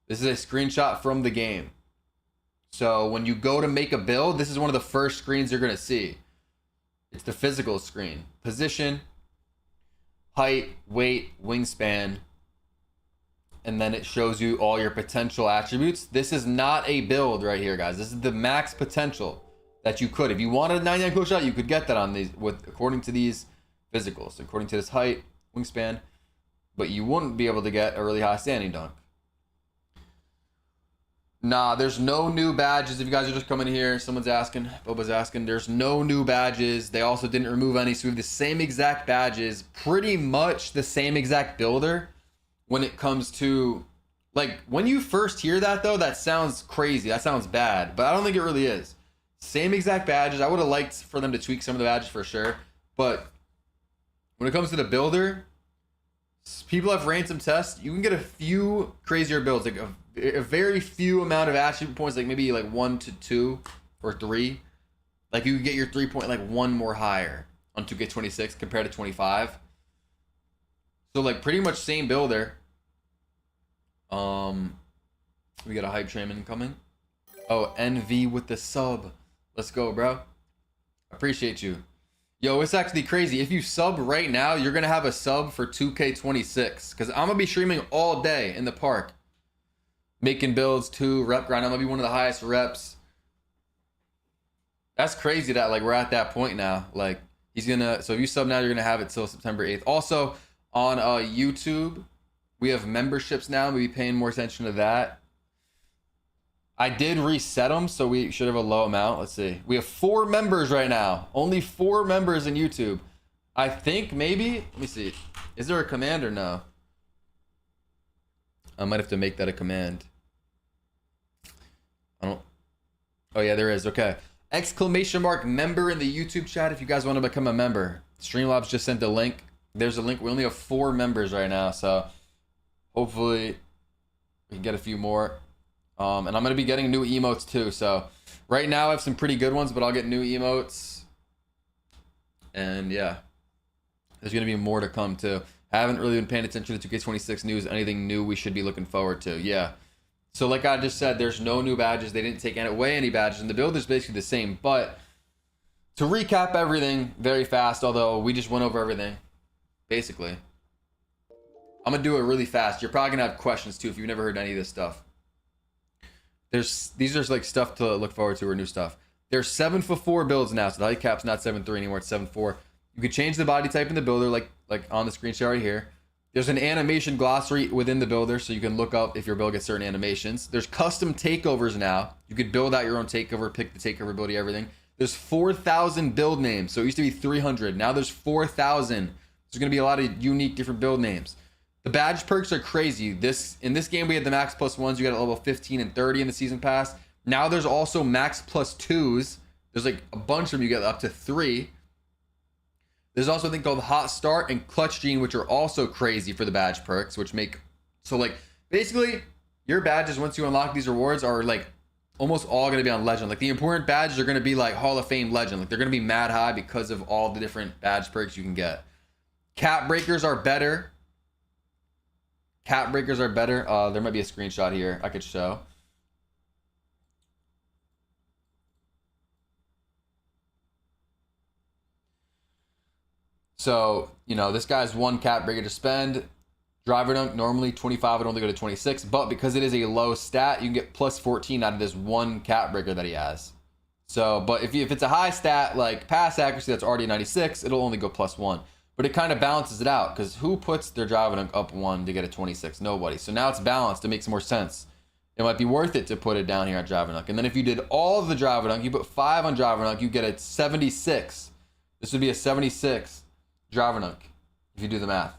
This is a screenshot from the game. So when you go to make a build, this is one of the first screens you're going to see. It's the physical screen. Position, height, weight, wingspan, and then it shows you all your potential attributes. This is not a build right here, guys. This is the max potential that you could. If you wanted a 99 cool shot, you could get that on these according to these physicals, according to this height, wingspan, but you wouldn't be able to get a really high standing dunk. Nah, there's no new badges. If you guys are just coming here, someone's asking, Boba's asking, there's no new badges. They also didn't remove any, so we have the same exact badges, pretty much the same exact builder when it comes to, like, when you first hear that though, that sounds crazy. That sounds bad, but I don't think it really is. Same exact badges. I would have liked for them to tweak some of the badges for sure, but when it comes to the builder, people have ran some tests. You can get a few crazier builds, like a very few amount of attribute points, like maybe like 1 to 2 or 3. Like you could get your 3-point like 1 more higher on 2K26 compared to 25. So like pretty much same builder. We got a hype train incoming. Oh, NV with the sub. Let's go, bro. Appreciate you. Yo, it's actually crazy. If you sub right now, you're going to have a sub for 2K26. Because I'm going to be streaming all day in the park. Making builds too, rep grind. I'm going to be one of the highest reps. That's crazy that like we're at that point now. Like he's going to, so if you sub now, you're going to have it till September 8th. Also on YouTube, we have memberships now. We'll be paying more attention to that. I did reset them, so we should have a low amount. Let's see. We have 4 members right now. Only 4 members in YouTube. I think maybe, let me see. Is there a command or no? I might have to make that a command. I don't. Oh yeah, there is. Okay. Exclamation mark member in the YouTube chat if you guys want to become a member. Streamlabs just sent the link. There's a link. We only have 4 members right now, so hopefully we can get a few more. And I'm gonna be getting new emotes too. So right now I have some pretty good ones, but I'll get new emotes. And yeah, there's gonna be more to come too. I haven't really been paying attention to 2K26 news. Anything new we should be looking forward to? Yeah. So like I just said, there's no new badges. They didn't take away any badges, and the build is basically the same. But to recap everything very fast, although we just went over everything, basically. I'm gonna do it really fast. You're probably gonna have questions too if you've never heard any of this stuff. These are like stuff to look forward to or new stuff. There's 7'4" builds now, so the height cap's not 7'3" anymore. It's 7'4". You can change the body type in the builder, like on the screenshot right here. There's an animation glossary within the builder, so you can look up if your build gets certain animations. There's custom takeovers now. You could build out your own takeover, pick the takeover ability, everything. There's 4,000 build names, so it used to be 300. Now there's 4,000. There's gonna be a lot of unique different build names. The badge perks are crazy. In this game we had the max plus ones. You got at level 15 and 30 in the season pass. Now there's also max plus 2s. There's like a bunch of them. You get up to 3. There's also a thing called Hot Start and Clutch Gene, which are also crazy for the badge perks, which make so like basically your badges once you unlock these rewards are like almost all going to be on Legend. Like the important badges are going to be like Hall of Fame Legend. Like they're going to be mad high because of all the different badge perks you can get. Cap breakers are better. Cap breakers are better. There might be a screenshot here I could show. So, you know, this guy's 1 cap breaker to spend. Driver dunk, normally 25 would only go to 26, but because it is a low stat, you can get plus 14 out of this 1 cap breaker that he has. So, but if it's a high stat, like pass accuracy that's already 96, it'll only go plus 1. But it kind of balances it out, because who puts their driver dunk up 1 to get a 26? Nobody. So now it's balanced. It makes more sense. It might be worth it to put it down here at driver dunk. And then if you did all of the driver dunk, you put 5 on driver dunk, you get a 76. This would be a 76 driver dunk if you do the math.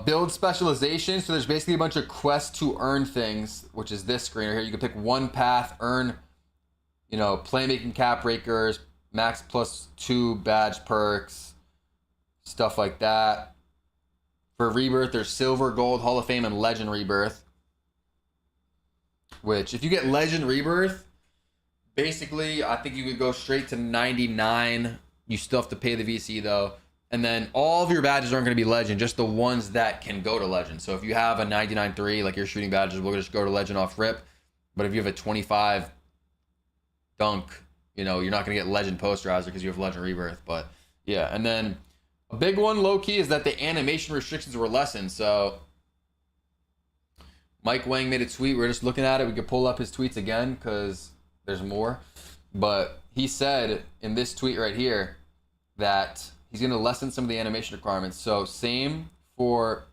Build specialization. So there's basically a bunch of quests to earn things, which is this screen right here. You can pick one path, earn, you know, playmaking cap breakers, max plus 2 badge perks, stuff like that. For rebirth, there's silver, gold, Hall of Fame, and legend rebirth. Which, if you get legend rebirth, basically, I think you could go straight to 99. You still have to pay the VC though. And then all of your badges aren't going to be legend, just the ones that can go to legend. So if you have a 99.3, like your shooting badges will just go to legend off rip. But if you have a 25 dunk, you know, you're not going to get legend posterizer because you have legend rebirth. But yeah, and then a big one low key is that the animation restrictions were lessened. So Mike Wang made a tweet. We're just looking at it. We could pull up his tweets again because there's more. But he said in this tweet right here that he's going to lessen some of the animation requirements. So same for,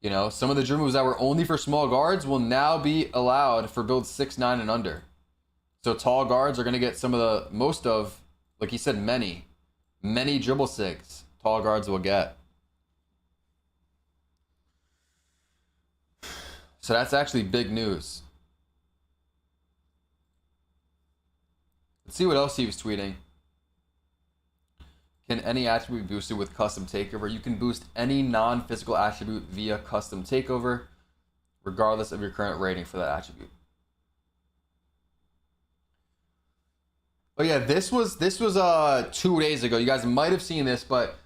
you know, some of the dribble moves that were only for small guards will now be allowed for builds 6'9" and under. So tall guards are going to get some of the, most of, like he said, many dribble sigs tall guards will get. So that's actually big news. Let's see what else he was tweeting. Can any attribute be boosted with custom takeover? You can boost any non-physical attribute via custom takeover, regardless of your current rating for that attribute. Oh yeah, this was 2 days ago. You guys might have seen this, but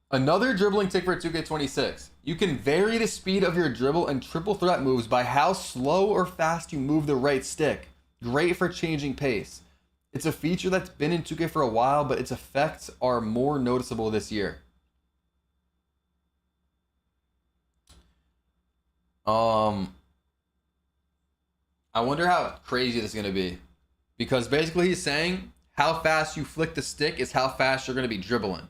another dribbling tick for 2K26. You can vary the speed of your dribble and triple threat moves by how slow or fast you move the right stick. Great for changing pace. It's a feature that's been in 2K for a while, but its effects are more noticeable this year. I wonder how crazy this is going to be. Because basically he's saying how fast you flick the stick is how fast you're going to be dribbling.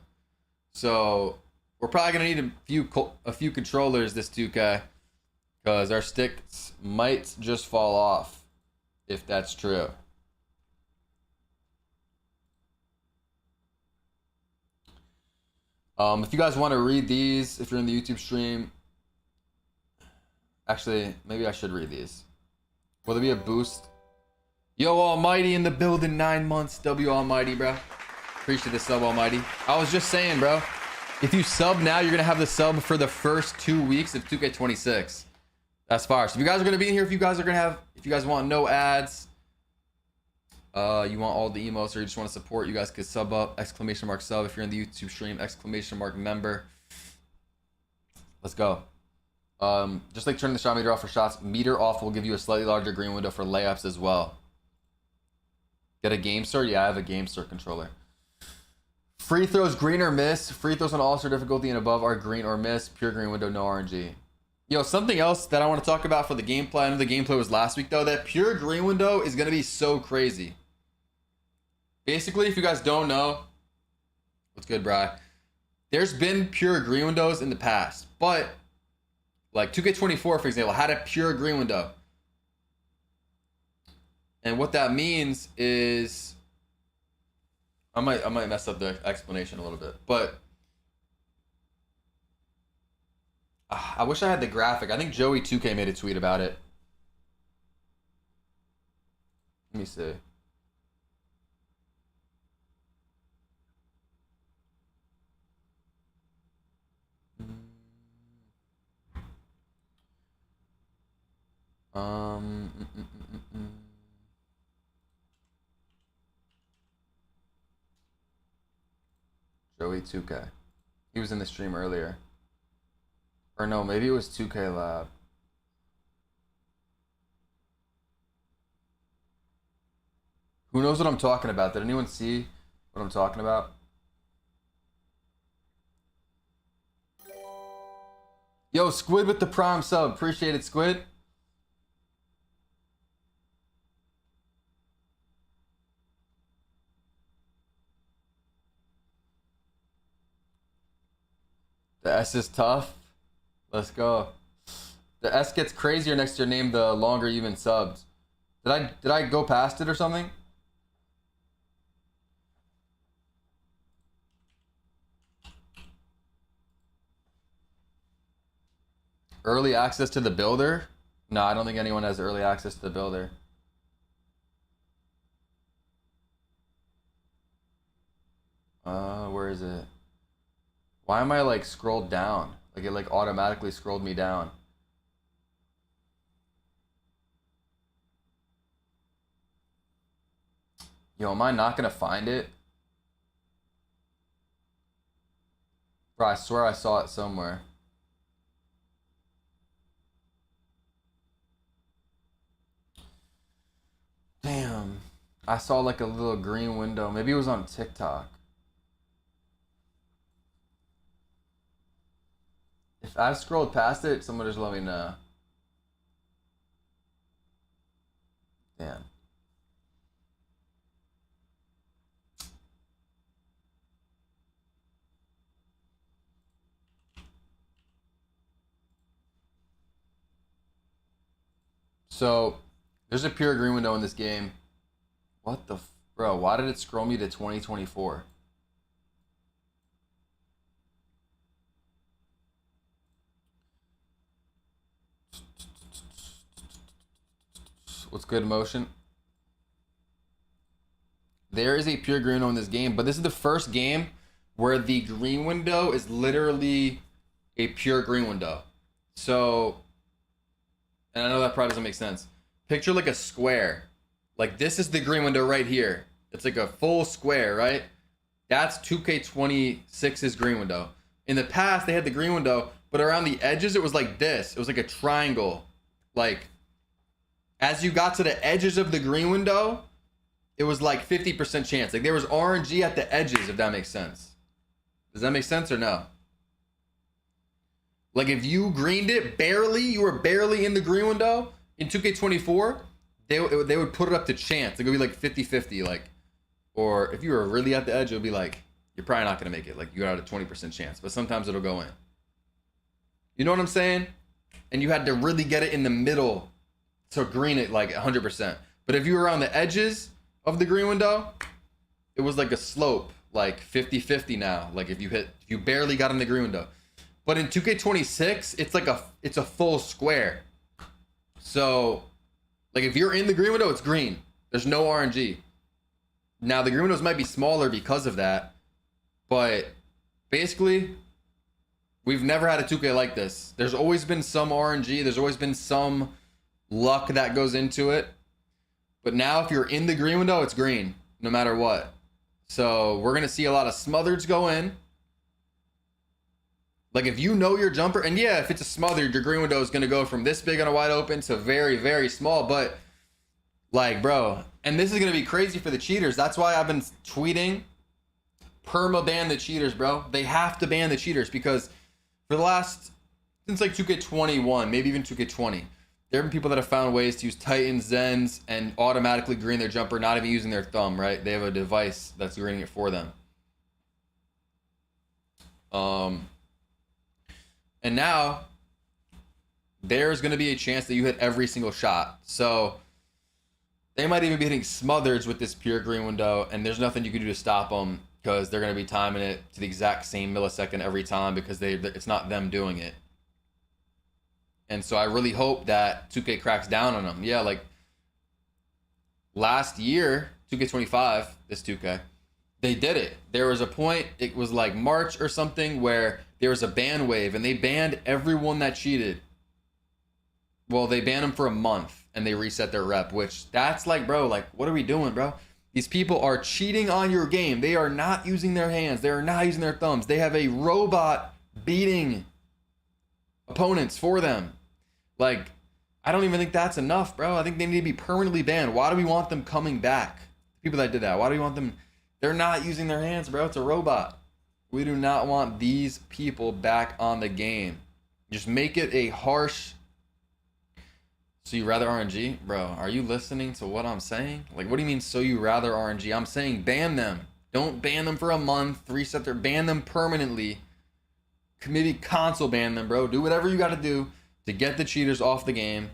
So we're probably going to need a few controllers this 2K. Because our sticks might just fall off if that's true. If you guys want to read these, if you're in the YouTube stream, Actually, maybe I should read these. Will there be a boost? Yo, Almighty in the building, 9 months. W Almighty, bro. Appreciate the sub, Almighty. I was just saying, bro. If you sub now, you're gonna have the sub for the first 2 weeks of 2K26. That's fire. So if you guys are gonna be in here, if you guys want no ads, you want all the emotes, or you just want to support, you guys could sub up, !sub. If you're in the YouTube stream, !member. Let's go. Just like turning the shot meter off for shots, meter off will give you a slightly larger green window for layups as well. Get a game sir? Yeah, I have a game sir controller. Free throws, green or miss. Free throws on all-star difficulty and above are green or miss. Pure green window, no RNG. Yo, something else that I want to talk about for the gameplay. I know the gameplay was last week though. That pure green window is gonna be so crazy. Basically, if you guys don't know, what's good, Bri? There's been pure green windows in the past, but like 2K24, for example, had a pure green window. And what that means is, I might mess up the explanation a little bit, but I wish I had the graphic. I think Joey 2K made a tweet about it. Let me see. Joey 2K. He was in the stream earlier. Or no, maybe it was 2K Lab. Who knows what I'm talking about? Did anyone see what I'm talking about? Yo, Squid with the prime sub. Appreciate it, Squid. The S is tough. Let's go. The S gets crazier next to your name the longer you've been subbed. Did I go past it or something? Early access to the builder? No, I don't think anyone has early access to the builder. Where is it? Why am I like scrolled down? Like it like automatically scrolled me down. Yo, am I not gonna find it? Bro, I swear I saw it somewhere. Damn. I saw like a little green window. Maybe it was on TikTok. If I've scrolled past it, someone just let me know. Damn. So, there's a pure green window in this game. What the bro, why did it scroll me to 2024? What's good, Motion? There is a pure green window in this game, but this is the first game where the green window is literally a pure green window. So, and I know that probably doesn't make sense. Picture like a square. Like this is the green window right here. It's like a full square, right? That's 2K26's green window. In the past, they had the green window, but around the edges, it was like this. It was like a triangle. Like, as you got to the edges of the green window, it was like 50% chance. Like there was RNG at the edges, if that makes sense. Does that make sense or no? Like if you greened it barely, you were barely in the green window in 2K24, they would put it up to chance. It would be like 50-50, like, or if you were really at the edge, it would be like, you're probably not gonna make it. Like you got a 20% chance, but sometimes it'll go in. You know what I'm saying? And you had to really get it in the middle to green it like 100%. But if you were on the edges of the green window, it was like a slope, like 50-50 now. Like if you barely got in the green window. But in 2K26, it's a full square. So, like, if you're in the green window, it's green. There's no RNG. Now, the green windows might be smaller because of that, but basically, we've never had a 2K like this. There's always been some RNG. There's always been some luck that goes into it. But now, if you're in the green window, it's green, no matter what. So, we're going to see a lot of smothereds go in. Like, if you know your jumper, and yeah, if it's a smothered, your green window is going to go from this big on a wide open to very, very small. But, like, bro, and this is going to be crazy for the cheaters. That's why I've been tweeting, perma-ban the cheaters, bro. They have to ban the cheaters because for the last, since like 2K21, maybe even 2K20, there have been people that have found ways to use Titans, Zens, and automatically green their jumper, not even using their thumb, right? They have a device that's greening it for them. And now, there's going to be a chance that you hit every single shot. So, they might even be hitting smothereds with this pure green window, and there's nothing you can do to stop them because they're going to be timing it to the exact same millisecond every time because it's not them doing it. And so I really hope that 2K cracks down on them. Yeah, like last year, 2K25, this 2K, they did it. There was a point, it was like March or something, where there was a ban wave and they banned everyone that cheated. Well, they banned them for a month and they reset their rep, which that's like, bro, like, what are we doing, bro? These people are cheating on your game. They are not using their hands. They are not using their thumbs. They have a robot beating opponents for them. Like, I don't even think that's enough, bro. I think they need to be permanently banned. Why do we want them coming back? People that did that, why do we want them? They're not using their hands, bro. It's a robot. We do not want these people back on the game. Just make it a harsh. So you rather RNG? Bro, are you listening to what I'm saying? Like, what do you mean, so you rather RNG? I'm saying ban them. Don't ban them for a month, reset their, ban them permanently. Maybe console ban them, bro. Do whatever you got to do to get the cheaters off the game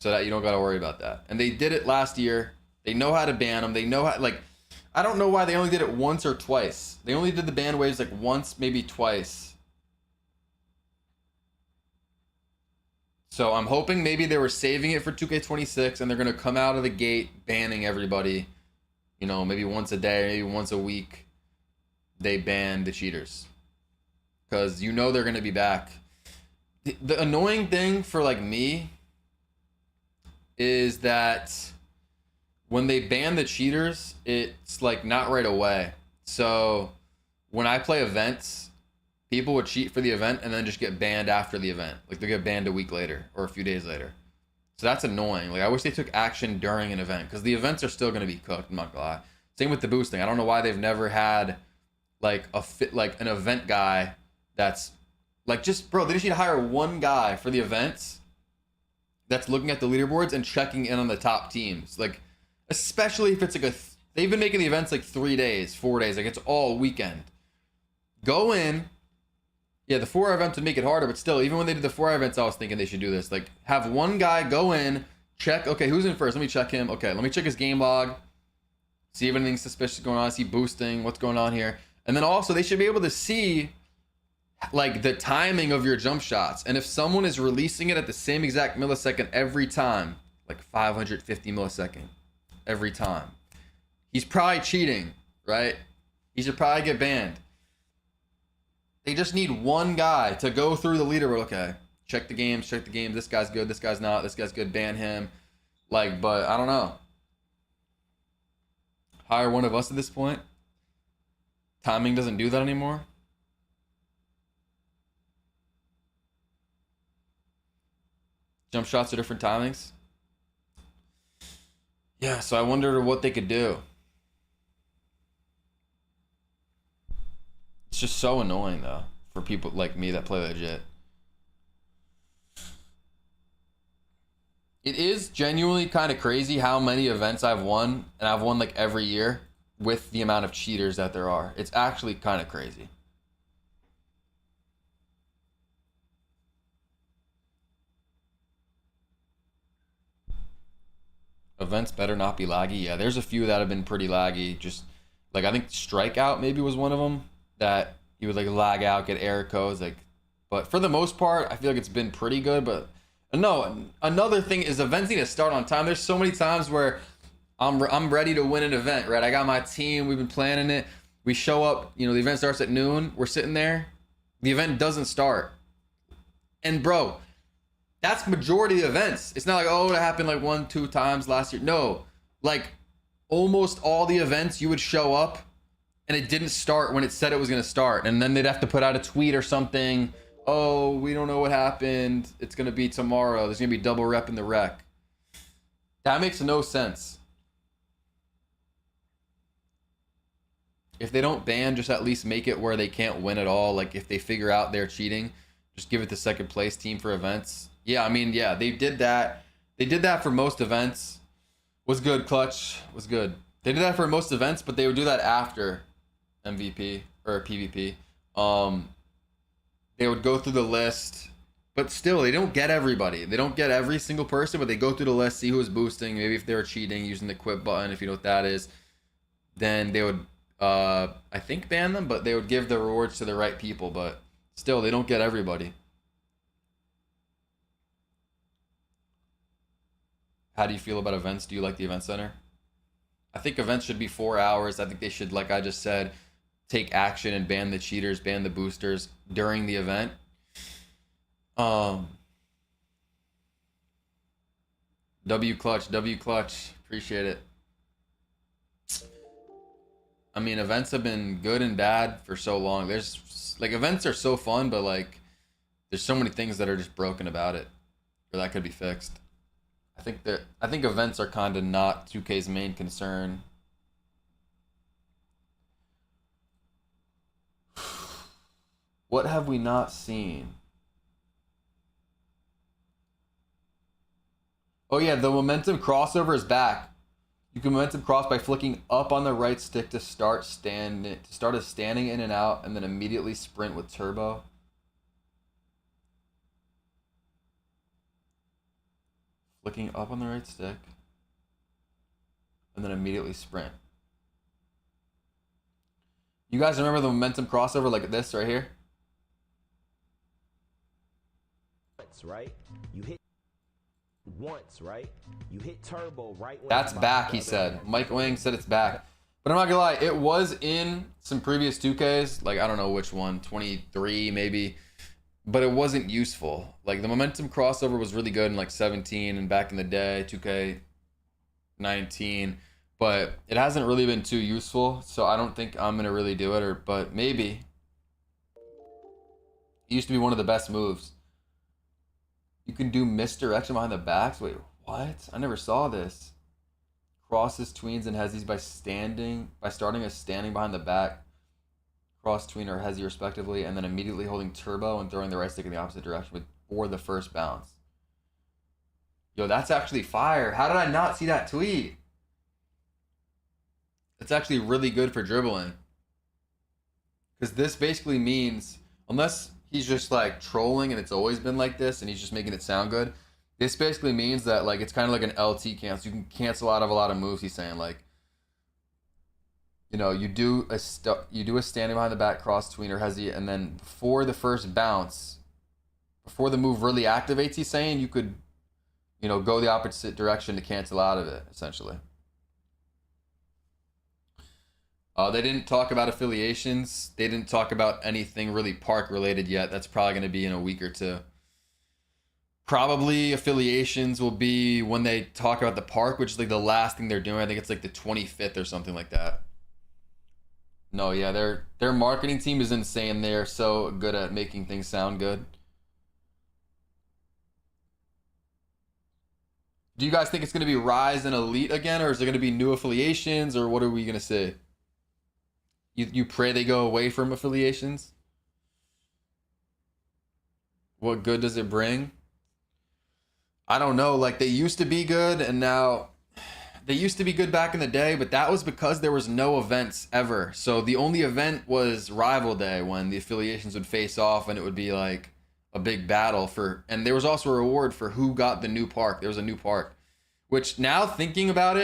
so that you don't got to worry about that. And they did it last year. They know how to ban them. They know how, like, I don't know why they only did it once or twice. They only did the ban waves like once, maybe twice. So I'm hoping maybe they were saving it for 2K26 and they're going to come out of the gate banning everybody. You know, maybe once a day, maybe once a week. They ban the cheaters. Because you know they're going to be back. The annoying thing for like me is that when they ban the cheaters, it's like not right away. So when I play events, people would cheat for the event and then just get banned after the event. Like they get banned a week later or a few days later. So that's annoying. Like I wish they took action during an event because the events are still going to be cooked. I'm not gonna lie. Same with the boosting. I don't know why they've never had like an event guy that's like, just bro, they just need to hire one guy for the events that's looking at the leaderboards and checking in on the top teams. Like, especially if it's like they've been making the events like 3 days, 4 days, like it's all weekend. Go in. Yeah, the 4-hour events would make it harder, but still, even when they did the 4-hour events, I was thinking they should do this. Like, have one guy go in, check, okay, who's in first? Let me check him. Okay, let me check his game log, see if anything suspicious is going on, see boosting, what's going on here. And then also, they should be able to see, like, the timing of your jump shots. And if someone is releasing it at the same exact millisecond every time, like 550 millisecond every time, he's probably cheating, right? He should probably get banned. They just need one guy to go through the leaderboard. Okay, check the games. This guy's good. This guy's not. This guy's good. Ban him. Like, but I don't know. Hire one of us at this point. Timing doesn't do that anymore. Jump shots are different timings. Yeah, so I wonder what they could do. It's just so annoying though for people like me that play legit. It is genuinely kind of crazy how many events I've won, and I've won like every year with the amount of cheaters that there are. It's actually kind of crazy. Events better not be laggy. Yeah, there's a few that have been pretty laggy. Just like, I think Strikeout maybe was one of them. That he would like lag out, get error codes, like, but for the most part, I feel like it's been pretty good. But No, another thing is events need to start on time. There's so many times where I'm ready to win an event, right? I got my team. We've been planning it. We show up. You know, the event starts at noon. We're sitting there. The event doesn't start. And bro, that's majority of events. It's not like, oh, it happened like 1-2 times last year. No, like almost all the events you would show up and it didn't start when it said it was going to start. And then they'd have to put out a tweet or something. Oh, we don't know what happened. It's going to be tomorrow. There's going to be double rep in the rec. That makes no sense. If they don't ban, just at least make it where they can't win at all. Like if they figure out they're cheating, just give it to second place team for events. Yeah, I mean, yeah, they did that. They did that for most events. Was good, Clutch. Was good. They did that for most events, but they would do that after MVP or PvP. They would go through the list, but still, they don't get everybody. They don't get every single person, but they go through the list, see who was boosting. Maybe if they were cheating, using the quit button, if you know what that is, then they would, I think, ban them, but they would give the rewards to the right people. But still, they don't get everybody. How do you feel about events? Do you like the event center? I think events should be 4 hours. I think they should, like I just said, take action and ban the cheaters, ban the boosters during the event. W Clutch. Appreciate it. I mean, events have been good and bad for so long. There's like events are so fun, but like there's so many things that are just broken about it, or that could be fixed. I think events are kind of not 2K's main concern. What have we not seen? Oh yeah, the momentum crossover is back. You can momentum cross by flicking up on the right stick to start a standing in and out, and then immediately sprint with turbo. Flicking up on the right stick, and then immediately sprint. You guys remember the momentum crossover like this right here? Right? You hit once, right? You hit turbo right when that's back, he said. Mike Wang said it's back. But I'm not gonna lie, it was in some previous 2Ks, like I don't know which one, 23 maybe, but it wasn't useful. Like the momentum crossover was really good in like 17 and back in the day, 2K19, but it hasn't really been too useful, so I don't think I'm gonna really do it, but maybe. It used to be one of the best moves. You can do misdirection behind the backs. Wait, what? I never saw this. Crosses, tweens, and hezzies by starting a standing behind the back, cross, tween, or hezzy respectively, and then immediately holding turbo and throwing the right stick in the opposite direction for the first bounce. Yo, that's actually fire. How did I not see that tweet? It's actually really good for dribbling. Because this basically means, unless he's just like trolling and it's always been like this and he's just making it sound good, this basically means that like it's kind of like an LT cancel. You can cancel out of a lot of moves. He's saying like, you know, you do a standing behind the back cross, tween, or hezzy, and then before the first bounce, before the move really activates, he's saying you could, you know, go the opposite direction to cancel out of it, essentially. They didn't talk about affiliations. They didn't talk about anything really park related yet. That's probably going to be in a week or two. Probably affiliations will be when they talk about the park, which is like the last thing they're doing. I think it's like the 25th or something like that. No, yeah, their marketing team is insane. They're so good at making things sound good. Do you guys think it's going to be Rise and Elite again, or is it going to be new affiliations, or what are we going to say? You pray they go away from affiliations? What good does it bring? I don't know. Like, they used to be good, and now they used to be good back in the day, but that was because there was no events ever. So the only event was Rival Day, when the affiliations would face off and it would be like a big battle for, and there was also a reward for who got the new park. There was a new park, which now thinking about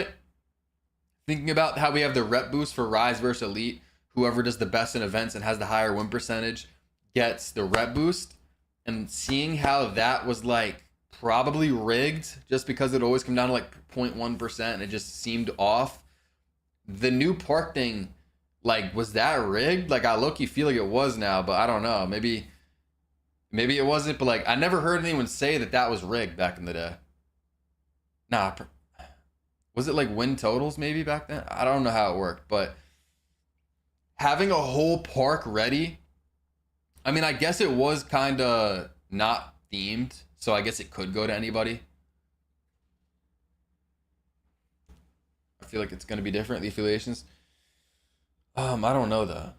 how we have the rep boost for Rise versus Elite, whoever does the best in events and has the higher win percentage gets the rep boost, and seeing how that was like probably rigged just because it always come down to like 0.1% and it just seemed off. The new park thing, like, was that rigged? Like, I low-key feel like it was now, but I don't know. Maybe it wasn't, but like, I never heard anyone say that that was rigged back in the day. Nah, was it like win totals maybe back then? I don't know how it worked, but having a whole park ready, I mean, I guess it was kind of not themed, so I guess it could go to anybody. I feel like it's going to be different, the affiliations. I don't know though.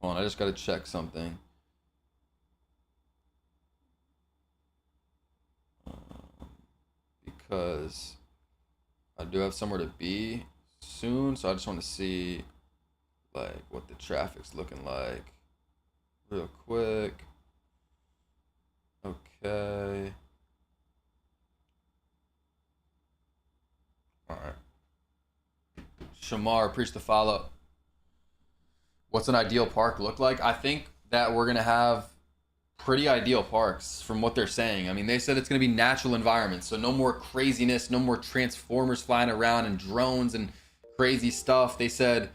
Hold on, I just got to check something. Because I do have somewhere to be soon, so I just want to see like what the traffic's looking like real quick. Okay. All right. Shamar, appreciate the follow. What's an ideal park look like? I think that we're gonna have pretty ideal parks from what they're saying. I mean, they said it's going to be natural environments, so no more craziness, no more transformers flying around and drones and crazy stuff. They said,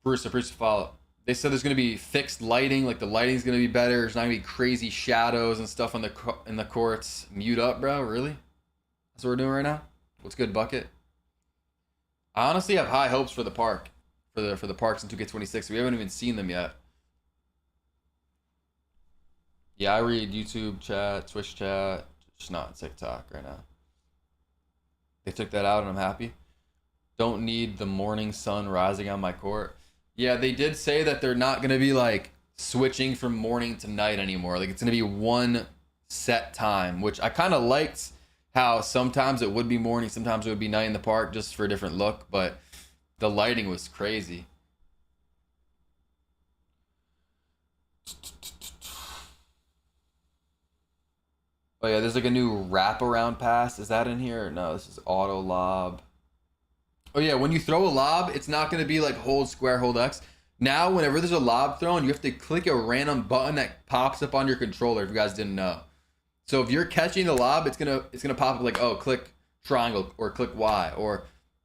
Bruce, follow. They said there's going to be fixed lighting, like the lighting's going to be better. There's not going to be crazy shadows and stuff on in the courts. Mute up, bro. Really? That's what we're doing right now? What's good, Bucket? I honestly have high hopes for the park, for the parks in 2K26. We haven't even seen them yet. Yeah, I read YouTube chat, Twitch chat, just not TikTok right now. They took that out and I'm happy. Don't need the morning sun rising on my court. Yeah, they did say that they're not going to be like switching from morning to night anymore. Like it's going to be one set time, which I kind of liked how sometimes it would be morning, sometimes it would be night in the park just for a different look, but the lighting was crazy. Oh yeah, there's like a new wraparound pass. Is that in here? No, this is auto lob. Oh yeah, when you throw a lob, it's not going to be like hold square, hold X. Now, whenever there's a lob thrown, you have to click a random button that pops up on your controller. If you guys didn't know, so if you're catching the lob, it's gonna pop up like, oh, click triangle or click Y or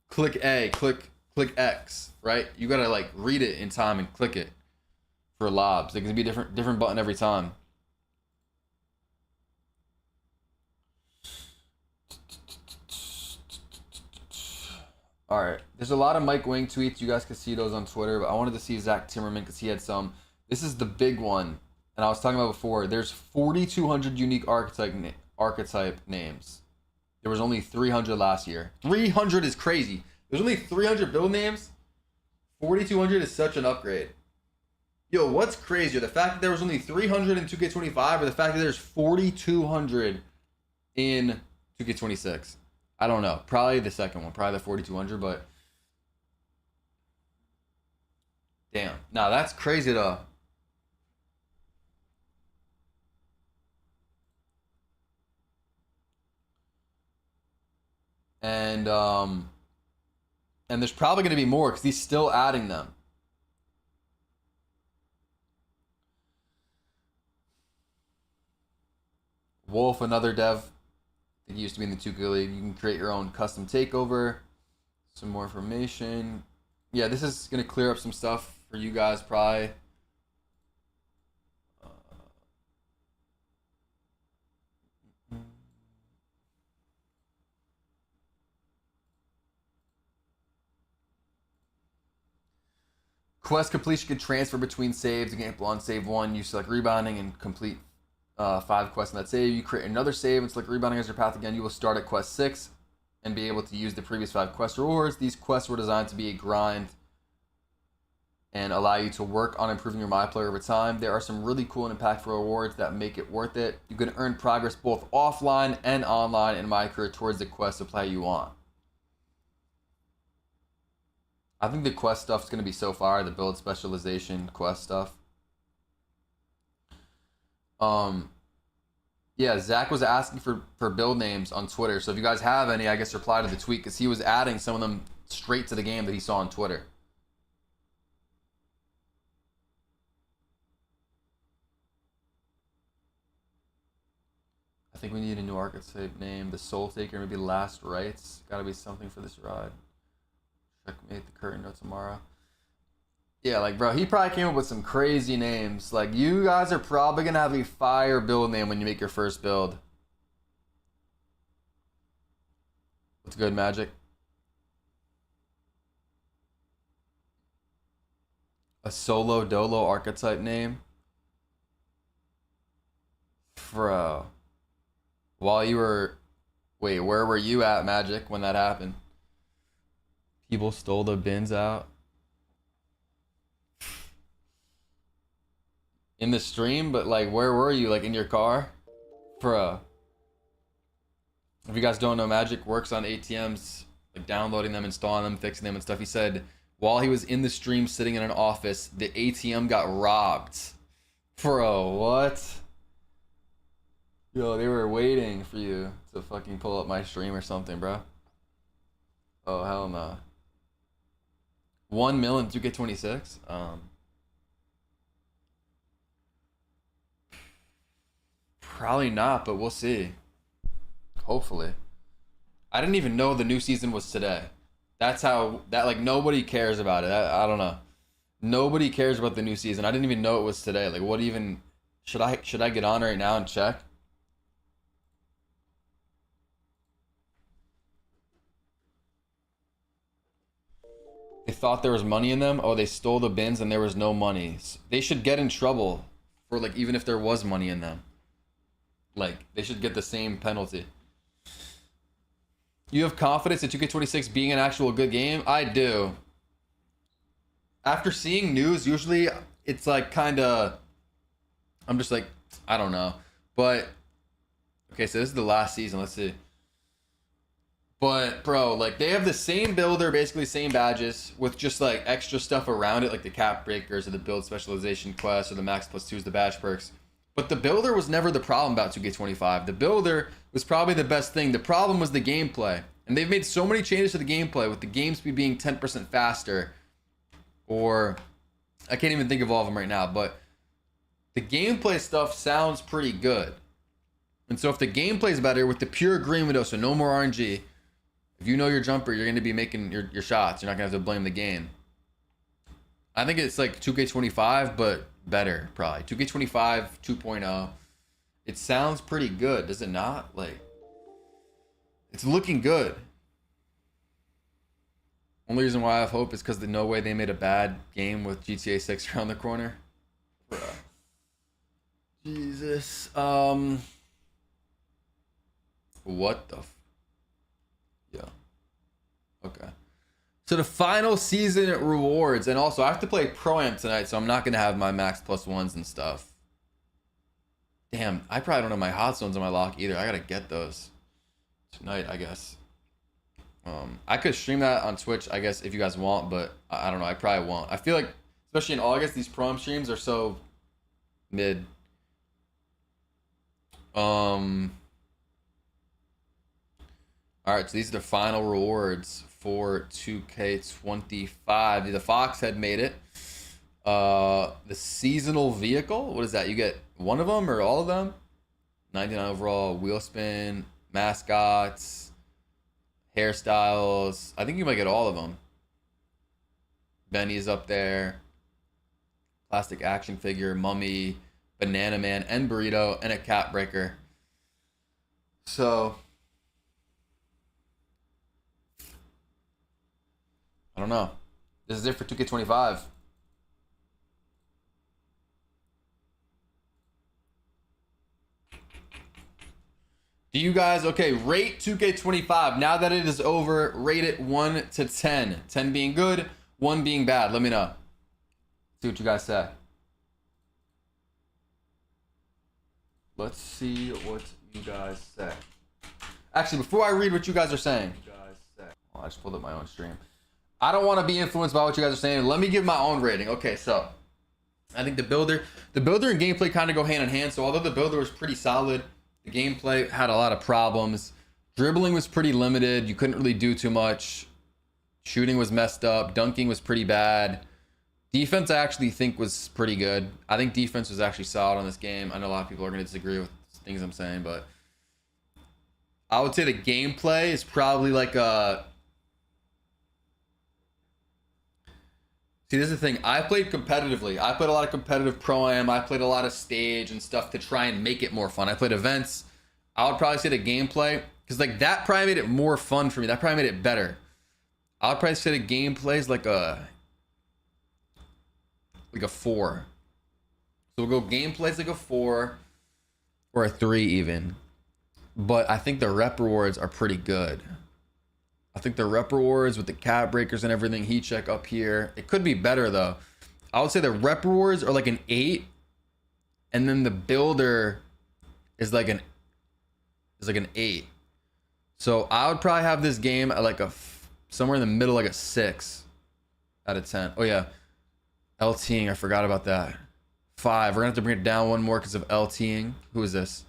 click A, click X. Right? You gotta like read it in time and click it for lobs. It's gonna be different button every time. All right, there's a lot of Mike Wang tweets. You guys can see those on Twitter, but I wanted to see Zach Timmerman because he had some. This is the big one, and I was talking about before. There's 4,200 unique archetype names. There was only 300 last year. 300 is crazy. There's only 300 build names. 4,200 is such an upgrade. Yo, what's crazier? The fact that there was only 300 in 2K25 or the fact that there's 4,200 in 2K26? I don't know. Probably the second one. Probably the 4,200, but damn. Nah, that's crazy though. And there's probably going to be more because he's still adding them. Wolf, another dev. It used to be in the 2K League. You can create your own custom takeover. Some more information. Yeah, this is going to clear up some stuff for you guys probably. Quest completion can transfer between saves. Example, on save 1, you select rebounding and complete 5 quests in that save. You create another save and select rebounding as your path again. You will start at quest 6 and be able to use the previous 5 quest rewards. These quests were designed to be a grind and allow you to work on improving your MyPlayer over time. There are some really cool and impactful rewards that make it worth it. You can earn progress both offline and online in MyCareer towards the quest to play you want. I think the quest stuff's going to be so far, the build specialization quest stuff. Yeah, Zach was asking for build names on Twitter. So if you guys have any, I guess reply to the tweet because he was adding some of them straight to the game that he saw on Twitter. I think we need a new archetype name. The Soul Taker, maybe Last Rites. Gotta be something for this ride. Checkmate the curtain no tomorrow. Yeah, like, bro, he probably came up with some crazy names. Like, you guys are probably gonna have a fire build name when you make your first build. What's good, Magic? A solo dolo archetype name? Bro. While you were... Wait, where were you at, Magic, when that happened? People stole the bins out. In the stream, but like, where were you? Like, in your car? Bro. If you guys don't know, Magic works on ATMs, like downloading them, installing them, fixing them and stuff. He said while he was in the stream sitting in an office, the ATM got robbed. Bro, what? Yo, they were waiting for you to fucking pull up my stream or something, bro. Oh, hell no. 1 mil in 2K26? Probably not, but we'll see. Hopefully. I didn't even know the new season was today. That's how that, like, nobody cares about it. I don't know. Nobody cares about the new season. I didn't even know it was today. Like, what even should I get on right now and check? They thought there was money in them. Oh, they stole the bins and there was no money. They should get in trouble for, like, even if there was money in them. Like, they should get the same penalty. You have confidence in 2K26 being an actual good game? I do. After seeing news, usually it's like kind of... I'm just like, I don't know. But, okay, so this is the last season. Let's see. But, bro, like, they have the same builder, basically same badges, with just, like, extra stuff around it, like the cap breakers or the build specialization quest or the max plus 2s, the badge perks. But the builder was never the problem about 2K25. The builder was probably the best thing. The problem was the gameplay. And they've made so many changes to the gameplay, with the game speed being 10% faster. Or, I can't even think of all of them right now, but the gameplay stuff sounds pretty good. And so if the gameplay is better with the pure green window, so no more RNG, if you know your jumper, you're going to be making your shots. You're not going to have to blame the game. I think it's like 2K25, but better, probably. 2K25 2.0. It sounds pretty good, does it not? Like, it's looking good. Only reason why I have hope is because no way they made a bad game with GTA 6 around the corner. Bruh. Jesus. What the yeah. Okay. So the final season rewards, and also I have to play Pro-Am tonight, so I'm not gonna have my max plus ones and stuff. Damn, I probably don't have my hot zones on my lock either. I gotta get those tonight, I guess. I could stream that on Twitch, I guess, if you guys want, but I don't know. I probably won't. I feel like, especially in August, these Pro-Am streams are so mid. All right, so these are the final rewards for 2K25. The Foxhead made it. The seasonal vehicle. What is that? You get one of them or all of them? 99 overall. Wheel spin. Mascots. Hairstyles. I think you might get all of them. Benny's up there. Plastic action figure. Mummy. Banana Man. And Burrito. And a cat breaker. So... I don't know. This is it for 2K25. Do you guys, okay, rate 2K25. Now that it is over, rate it 1 to 10. 10 being good, 1 being bad. Let me know. See what you guys say. Let's see what you guys say. Actually, before I read what you guys are saying. Oh, I just pulled up my own stream. I don't want to be influenced by what you guys are saying. Let me give my own rating. Okay, so I think the builder and gameplay kind of go hand in hand. So although the builder was pretty solid, the gameplay had a lot of problems. Dribbling was pretty limited. You couldn't really do too much. Shooting was messed up. Dunking was pretty bad. Defense, I actually think, was pretty good. I think defense was actually solid on this game. I know a lot of people are going to disagree with things I'm saying, but I would say the gameplay is probably like a... See, this is the thing. I played competitively. I played a lot of competitive Pro-Am. I played a lot of stage and stuff to try and make it more fun. I played events. I would probably say the gameplay, because like that probably made it more fun for me. That probably made it better. I would probably say the gameplay is like a 4. So we'll go gameplays like a 4 or a 3 even. But I think the rep rewards are pretty good. I think the rep rewards with the cap breakers and everything, heat check up here. It could be better though. I would say the rep rewards are like an 8, and then the builder is like an 8. So I would probably have this game at like somewhere in the middle, like a 6 out of 10. Oh yeah, LTing. I forgot about that. 5. We're gonna have to bring it down one more because of LTing. Who is this?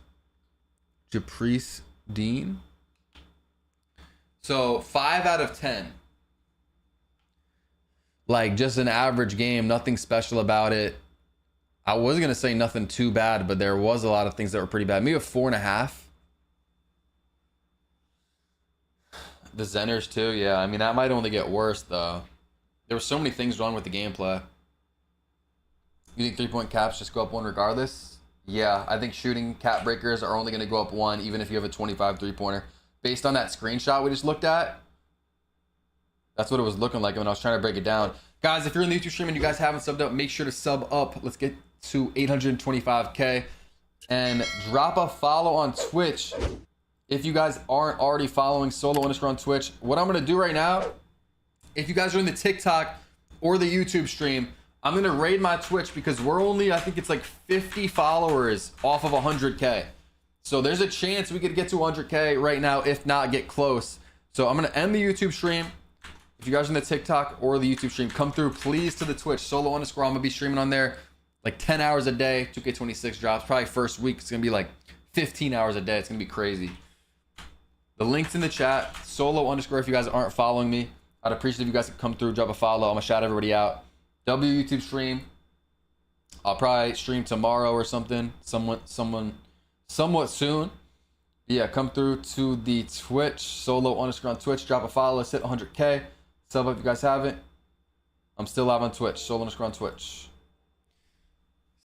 Caprice Dean. So 5 out of 10. Like just an average game, nothing special about it. I was gonna say nothing too bad, but there was a lot of things that were pretty bad. Maybe a 4.5. The Zenners too, yeah. I mean, that might only get worse though. There were so many things wrong with the gameplay. You think 3-point caps just go up 1 regardless? Yeah, I think shooting cap breakers are only going to go up 1 even if you have a 25 3-pointer. Based on that screenshot we just looked at, that's what it was looking like when I was trying to break it down. Guys, if you're in the YouTube stream and you guys haven't subbed up, make sure to sub up. Let's get to 825K. And drop a follow on Twitch if you guys aren't already following Solo Underscore on Twitch. What I'm going to do right now, if you guys are in the TikTok or the YouTube stream, I'm going to raid my Twitch because we're only, I think it's like 50 followers off of 100K. So there's a chance we could get to 100K right now, if not get close. So I'm going to end the YouTube stream. If you guys are in the TikTok or the YouTube stream, come through please to the Twitch, Solo Underscore. I'm going to be streaming on there like 10 hours a day. 2K26 drops. Probably first week it's going to be like 15 hours a day. It's going to be crazy. The link's in the chat, Solo Underscore. If you guys aren't following me, I'd appreciate if you guys could come through, drop a follow. I'm going to shout everybody out. W YouTube stream. I'll probably stream tomorrow or something. Somewhat soon. Yeah, come through to the Twitch, Solo Underscore on Twitch. Drop a follow. Let's hit 100K. Sub up if you guys haven't. I'm still live on Twitch, Solo Underscore on Twitch.